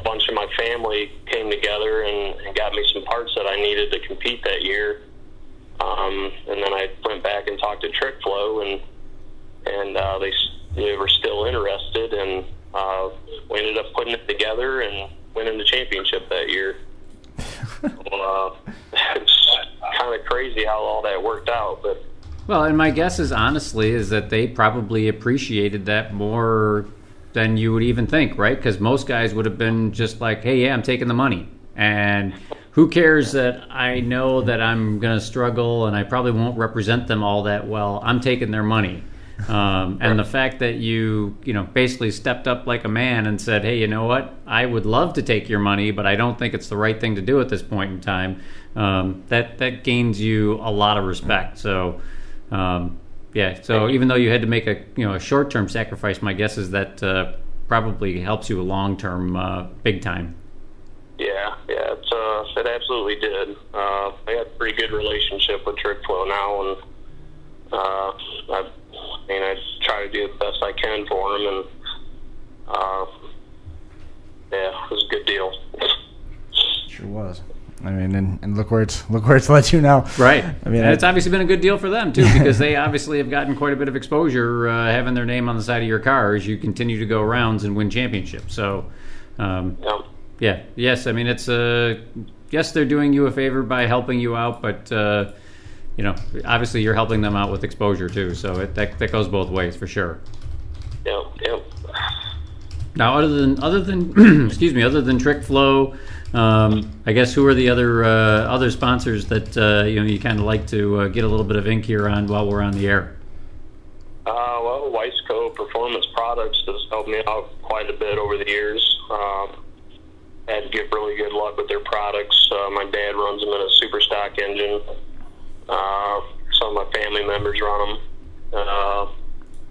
bunch of my family came together and got me some parts that I needed to compete that year. And then I went back and talked to Trickflow, and they were still interested, and we ended up putting it together and winning the championship that year. It's kind of crazy how all that worked out, but. Well, and my guess is, honestly, is that they probably appreciated that more than you would even think, right? Because most guys would have been just like, hey, yeah, I'm taking the money. And who cares that I know that I'm going to struggle and I probably won't represent them all that well. I'm taking their money. And the fact that you basically stepped up like a man and said, hey, you know what? I would love to take your money, but I don't think it's the right thing to do at this point in time. That gains you a lot of respect. So, so even though you had to make a short-term sacrifice, my guess is that probably helps you long-term big time. Yeah, it absolutely did. I got a pretty good relationship with Trick Flow now, and I try to do the best I can for him, and it was a good deal. Sure was. I mean, and look where it's led you now. Right. I mean, it's obviously been a good deal for them too, because they obviously have gotten quite a bit of exposure having their name on the side of your car as you continue to go rounds and win championships. So, yes. I mean, it's yes, they're doing you a favor by helping you out, but obviously you're helping them out with exposure too. So that goes both ways for sure. Yep. Now, other than excuse me, other than Trick Flow, I guess who are the other sponsors that you kind of like to get a little bit of ink here on while we're on the air? Well, Weisco Performance Products has helped me out quite a bit over the years. Had to get really good luck with their products. My dad runs them in a super stock engine. Some of my family members run them.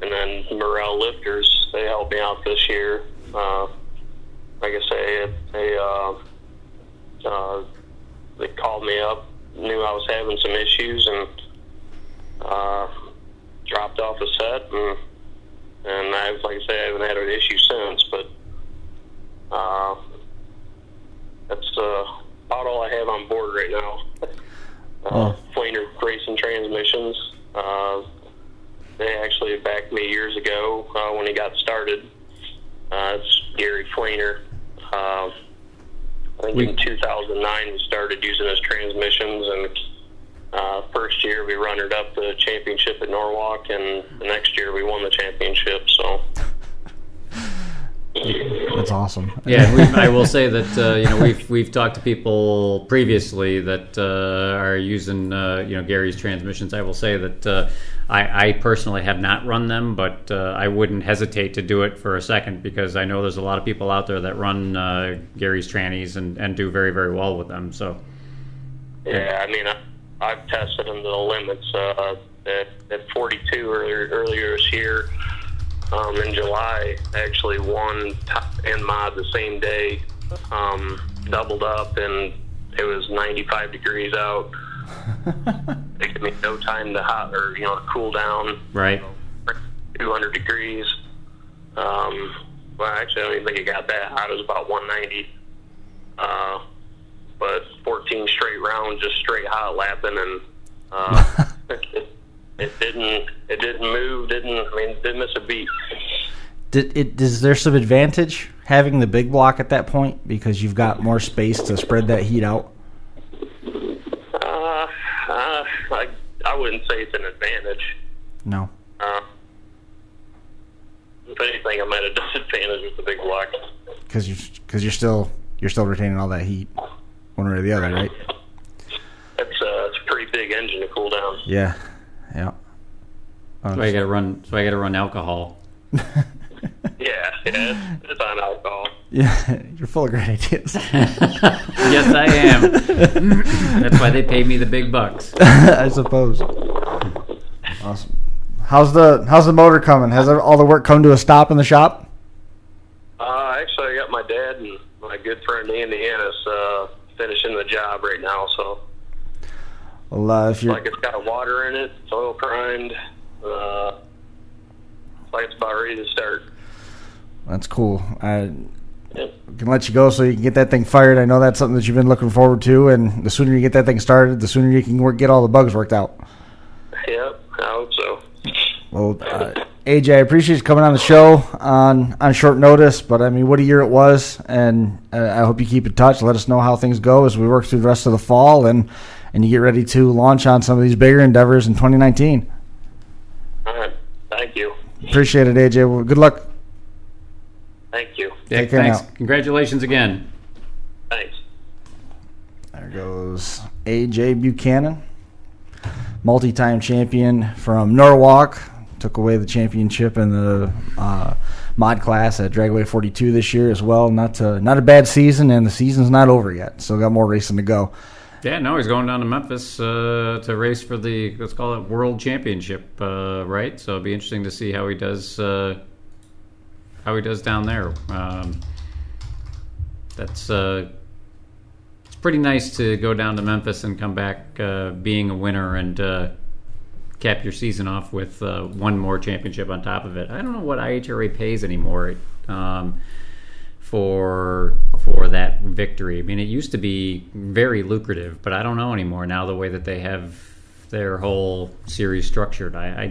And then Morel Lifters, they helped me out this year. Like I say, they called me up, knew I was having some issues, and dropped off a set, and like I say, I haven't had an issue since, but that's about all I have on board right now. Fleener Racing Transmissions, they actually backed me years ago when he got started. It's Gary Fleener. I think in 2009 we started using his transmissions, and first year we runnered-up the championship at Norwalk, and the next year we won the championship. So that's awesome. Yeah, I will say that we've talked to people previously that are using Gary's transmissions. I will say that I personally have not run them, but I wouldn't hesitate to do it for a second, because I know there's a lot of people out there that run Gary's trannies and do very, very well with them. So yeah, I mean, I've tested them to the limits. At 42 earlier this year, in July, I actually won top end mod the same day, doubled up, and it was 95 degrees out. It took me no time to cool down. Right. 200 degrees. Well, actually, I don't even think it got that hot. It was about 190. But 14 straight rounds, just straight hot lapping, and it didn't move. Didn't miss a beat. Is there some advantage having the big block at that point, because you've got more space to spread that heat out? I wouldn't say it's an advantage. No. If anything, I'm at a disadvantage with the big block. Because you're still retaining all that heat, one way or the other, right? It's a pretty big engine to cool down. Yeah. So I got to run alcohol. Yeah, it's on alcohol. Yeah, you're full of great ideas. Yes, I am. That's why they pay me the big bucks. I suppose. Awesome. How's the motor coming? Has all the work come to a stop in the shop? Actually, I got my dad and my good friend Andy Ennis finishing the job right now. So, well, if you're it's got water in it, it's oil primed. It's about ready to start. That's cool. I can let you go so you can get that thing fired. I know that's something that you've been looking forward to, and the sooner you get that thing started, the sooner you can get all the bugs worked out. Yep, I hope so. Well, AJ, I appreciate you coming on the show on short notice, but I mean, what a year it was, and I hope you keep in touch. Let us know how things go as we work through the rest of the fall, and you get ready to launch on some of these bigger endeavors in 2019. All right, thank you. Appreciate it, AJ. Well, good luck. Thank you. Yeah, thanks. Now. Congratulations again. Thanks. There goes AJ Buchanan, multi-time champion from Norwalk, took away the championship in the mod class at Dragway 42 this year as well. Not a bad season, and the season's not over yet. Still got more racing to go. Yeah, no, he's going down to Memphis to race for the, let's call it, World Championship, right? So it'll be interesting to see how he does down there. It's pretty nice to go down to Memphis and come back being a winner and cap your season off with one more championship on top of it. I don't know what IHRA pays anymore for that victory. I mean, it used to be very lucrative, but I don't know anymore now the way that they have their whole series structured. I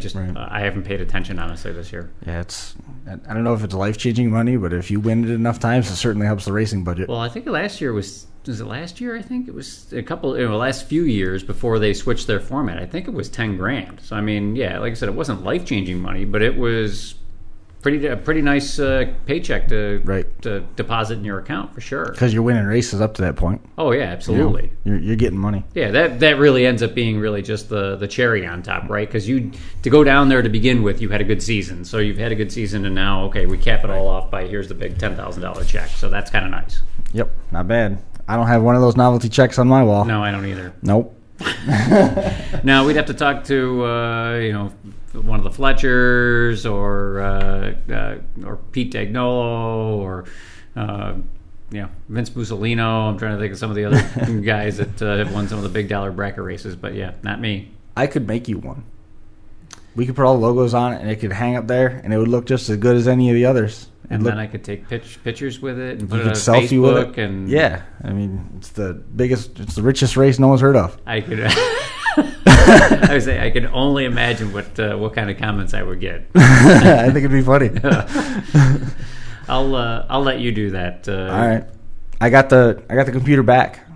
haven't paid attention, honestly, this year. Yeah, I don't know if it's life-changing money, but if you win it enough times, it certainly helps the racing budget. Well, I think last year was it last year? I think it was a couple, last few years before they switched their format. I think it was $10,000. So, I mean, yeah, like I said, it wasn't life-changing money, but it was a pretty nice paycheck to deposit in your account for sure. Because you're winning races up to that point. Oh yeah, absolutely. You're getting money. Yeah, that really ends up being really just the cherry on top, right? Because to go down there to begin with, you had a good season. So you've had a good season, and now we cap it all off by here's the big $10,000 check. So that's kind of nice. Yep, not bad. I don't have one of those novelty checks on my wall. No, I don't either. Nope. Now we'd have to talk to one of the Fletchers or Pete Dagnolo or Vince Bussolino. I'm trying to think of some of the other guys that have won some of the big dollar bracket races, but yeah, not me. I could make you one. We could put all the logos on it, and it could hang up there, and it would look just as good as any of the others. And then I could take pictures with it and put it on selfie Facebook. With it. And yeah, I mean, it's the richest race no one's heard of. I could. I would say I can only imagine what kind of comments I would get. I think it'd be funny. I'll let you do that. All right, I got the computer back.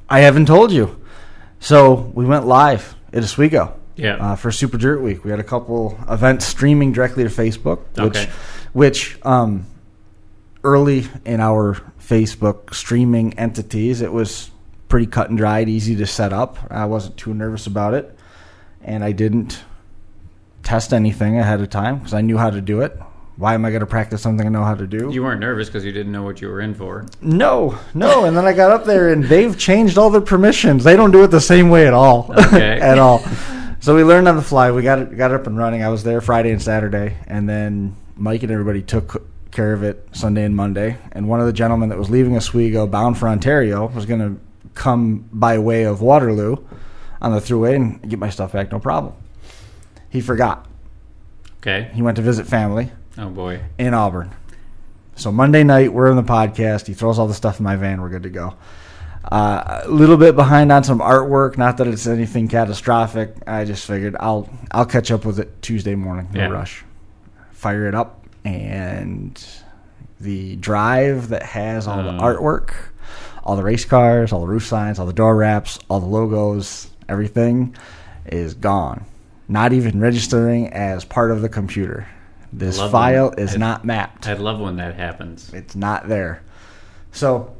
I haven't told you. So we went live at Oswego. Yeah. For Super Dirt Week, we had a couple events streaming directly to Facebook. Which early in our Facebook streaming entities, it was pretty cut and dried, easy to set up. I wasn't too nervous about it, and I didn't test anything ahead of time because I knew how to do it. Why am I going to practice something I know how to do? You weren't nervous because you didn't know what you were in for. No. And then I got up there, and they've changed all their permissions. They don't do it the same way at all. Okay. At all. So we learned on the fly. We got it up and running. I was there Friday and Saturday, and then Mike and everybody took care of it Sunday and Monday. And one of the gentlemen that was leaving Oswego bound for Ontario was going to come by way of Waterloo on the thruway and get my stuff back, no problem. He forgot. Okay. He went to visit family. Oh, boy. In Auburn. So Monday night, we're in the podcast. He throws all the stuff in my van. We're good to go. A little bit behind on some artwork. Not that it's anything catastrophic. I just figured I'll catch up with it Tuesday morning. No rush. Fire it up, and the drive that has all the artwork, all the race cars, all the roof signs, all the door wraps, all the logos, everything is gone. Not even registering as part of the computer. This file is not mapped. I love when that happens. It's not there. So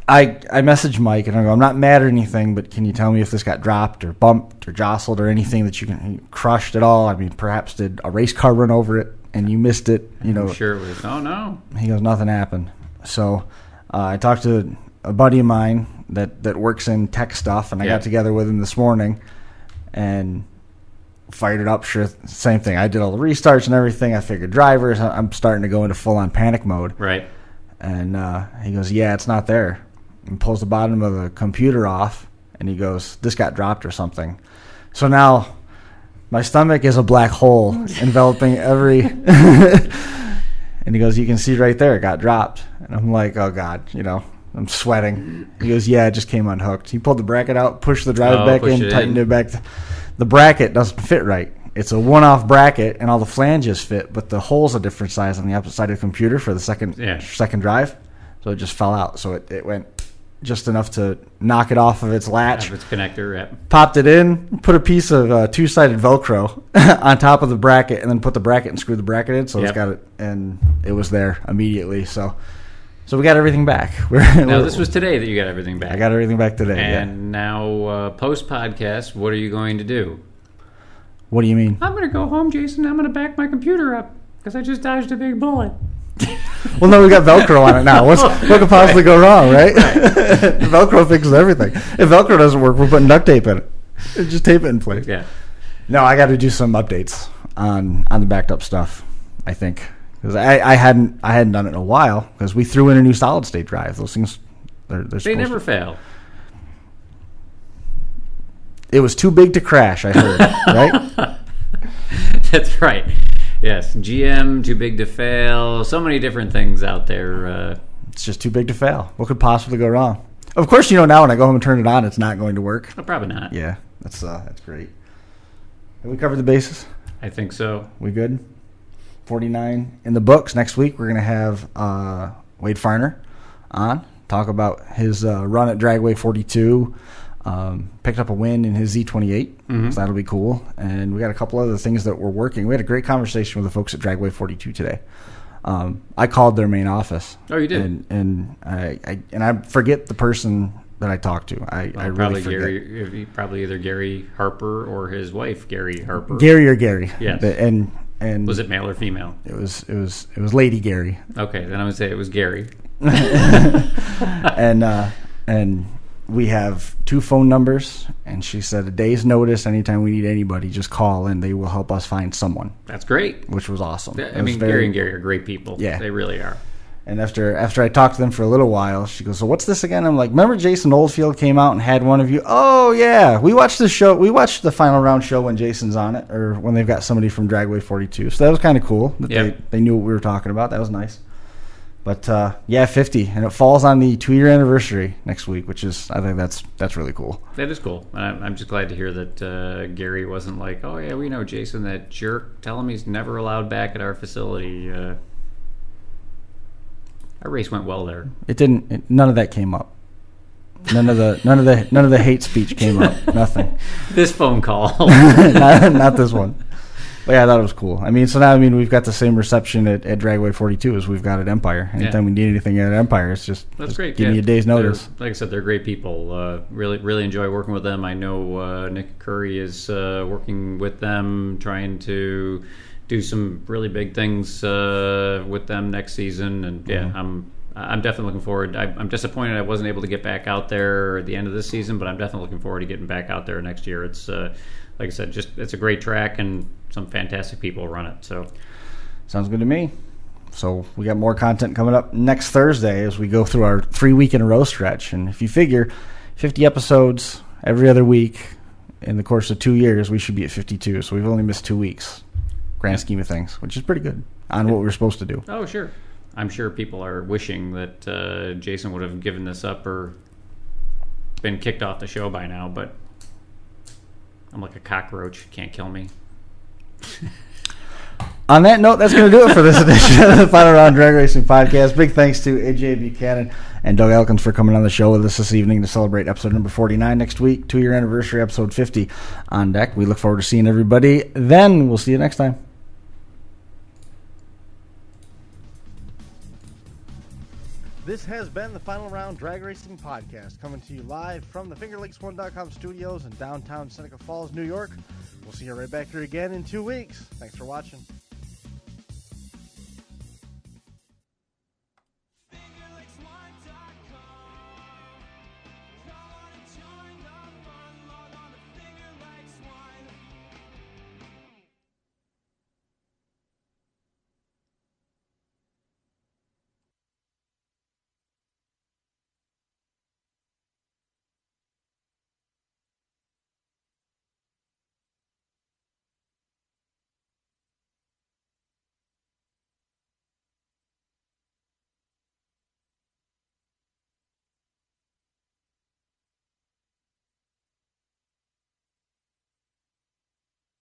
I messaged Mike, and I go, I'm not mad or anything, but can you tell me if this got dropped or bumped or jostled or anything that you can crushed at all? I mean, perhaps did a race car run over it and you missed it? I'm sure it was. Oh, no. He goes, nothing happened. So I talked to a buddy of mine that works in tech stuff, and I got together with him this morning and fired it up. Sure, same thing. I did all the restarts and everything. I figured drivers. I'm starting to go into full-on panic mode. Right. And he goes, yeah, it's not there. And pulls the bottom of the computer off, and he goes, this got dropped or something. So now my stomach is a black hole enveloping every... And he goes, you can see right there, it got dropped. And I'm like, oh, God, I'm sweating. He goes, yeah, it just came unhooked. He pulled the bracket out, pushed the drive back in, tightened it back. The bracket doesn't fit right. It's a one-off bracket, and all the flanges fit, but the hole's a different size on the opposite side of the computer for the second drive. So it just fell out. So it went just enough to knock it off of its latch. Its connector, Popped it in, put a piece of two-sided Velcro on top of the bracket, and then put the bracket and screw the bracket in. So it's got it, and it was there immediately. So we got everything back. Now, this was today that you got everything back. I got everything back today, And now, post-podcast, what are you going to do? What do you mean? I'm going to go home, Jason. I'm going to back my computer up because I just dodged a big bullet. Well, no, we got Velcro on it now. What could possibly go wrong, right? Velcro fixes everything. If Velcro doesn't work, we're putting duct tape in it. Just tape it in place. Yeah. No, I got to do some updates on the backed up stuff, I think. Because I hadn't done it in a while because we threw in a new solid state drive. Those things, they never fail. It was too big to crash, I heard, right? That's right. Yes, GM, too big to fail. So many different things out there. It's just too big to fail. What could possibly go wrong? Of course, now when I go home and turn it on, it's not going to work. Oh, probably not. Yeah, that's great. Have we covered the bases? I think so. We good? 49 in the books. Next week, we're going to have Wade Farner on. Talk about his run at Dragway 42. Picked up a win in his Z28, so that'll be cool. And we got a couple other things that we're working. We had a great conversation with the folks at Dragway 42 today. I called their main office. Oh, you did? And I forget the person that I talked to. I really forget. Probably either Gary Harper or his wife, Gary Harper. Gary or Gary. Yes. And was it male or female? It was Lady Gary. Okay, then I would say it was Gary. And we have 2 phone numbers, and she said a day's notice. Anytime we need anybody, just call, and they will help us find someone. That's great. Which was awesome. Gary and Gary are great people. Yeah. They really are. And after I talked to them for a little while, she goes, so what's this again? I'm like, remember Jason Oldfield came out and had one of you? Oh, yeah. We watched the show. We watched the final round show when Jason's on it, or when they've got somebody from Dragway 42. So that was kind of cool that they knew what we were talking about. That was nice. But, 50. And it falls on the 2-year anniversary next week, which is, I think that's really cool. That is cool. I'm just glad to hear that Gary wasn't like, oh, yeah, we know Jason, that jerk. Tell him he's never allowed back at our facility. Our race went well there. It didn't. None of that came up. None of the hate speech came up. Nothing. This phone call. not this one. But yeah, I thought it was cool. So now we've got the same reception at Dragway 42 as we've got at Empire. Anytime we need anything at Empire, it's just great. Give me a day's notice. Like I said, they're great people. Really enjoy working with them. I know Nick Curry is working with them, trying to do some really big things with them next season. And I'm definitely looking forward. I'm disappointed I wasn't able to get back out there at the end of this season, but I'm definitely looking forward to getting back out there next year. It's like I said, it's a great track and some fantastic people run it. So, sounds good to me. So we got more content coming up next Thursday as we go through our 3-week in a row stretch. And if you figure 50 episodes every other week in the course of 2 years, we should be at 52. So we've only missed 2 weeks, grand scheme of things, which is pretty good on what we're supposed to do. Oh, sure. I'm sure people are wishing that Jason would have given this up or been kicked off the show by now, but I'm like a cockroach. Can't kill me. On that note, that's going to do it for this edition of the Final Round Drag Racing Podcast. Big thanks to A.J. Buchanan and Doug Elkins for coming on the show with us this evening to celebrate episode number 49 next week, 2-year anniversary, episode 50 on deck. We look forward to seeing everybody then. We'll see you next time. This has been the Final Round Drag Racing Podcast, coming to you live from the FingerLakes1.com studios in downtown Seneca Falls, New York. We'll see you right back here again in 2 weeks. Thanks for watching.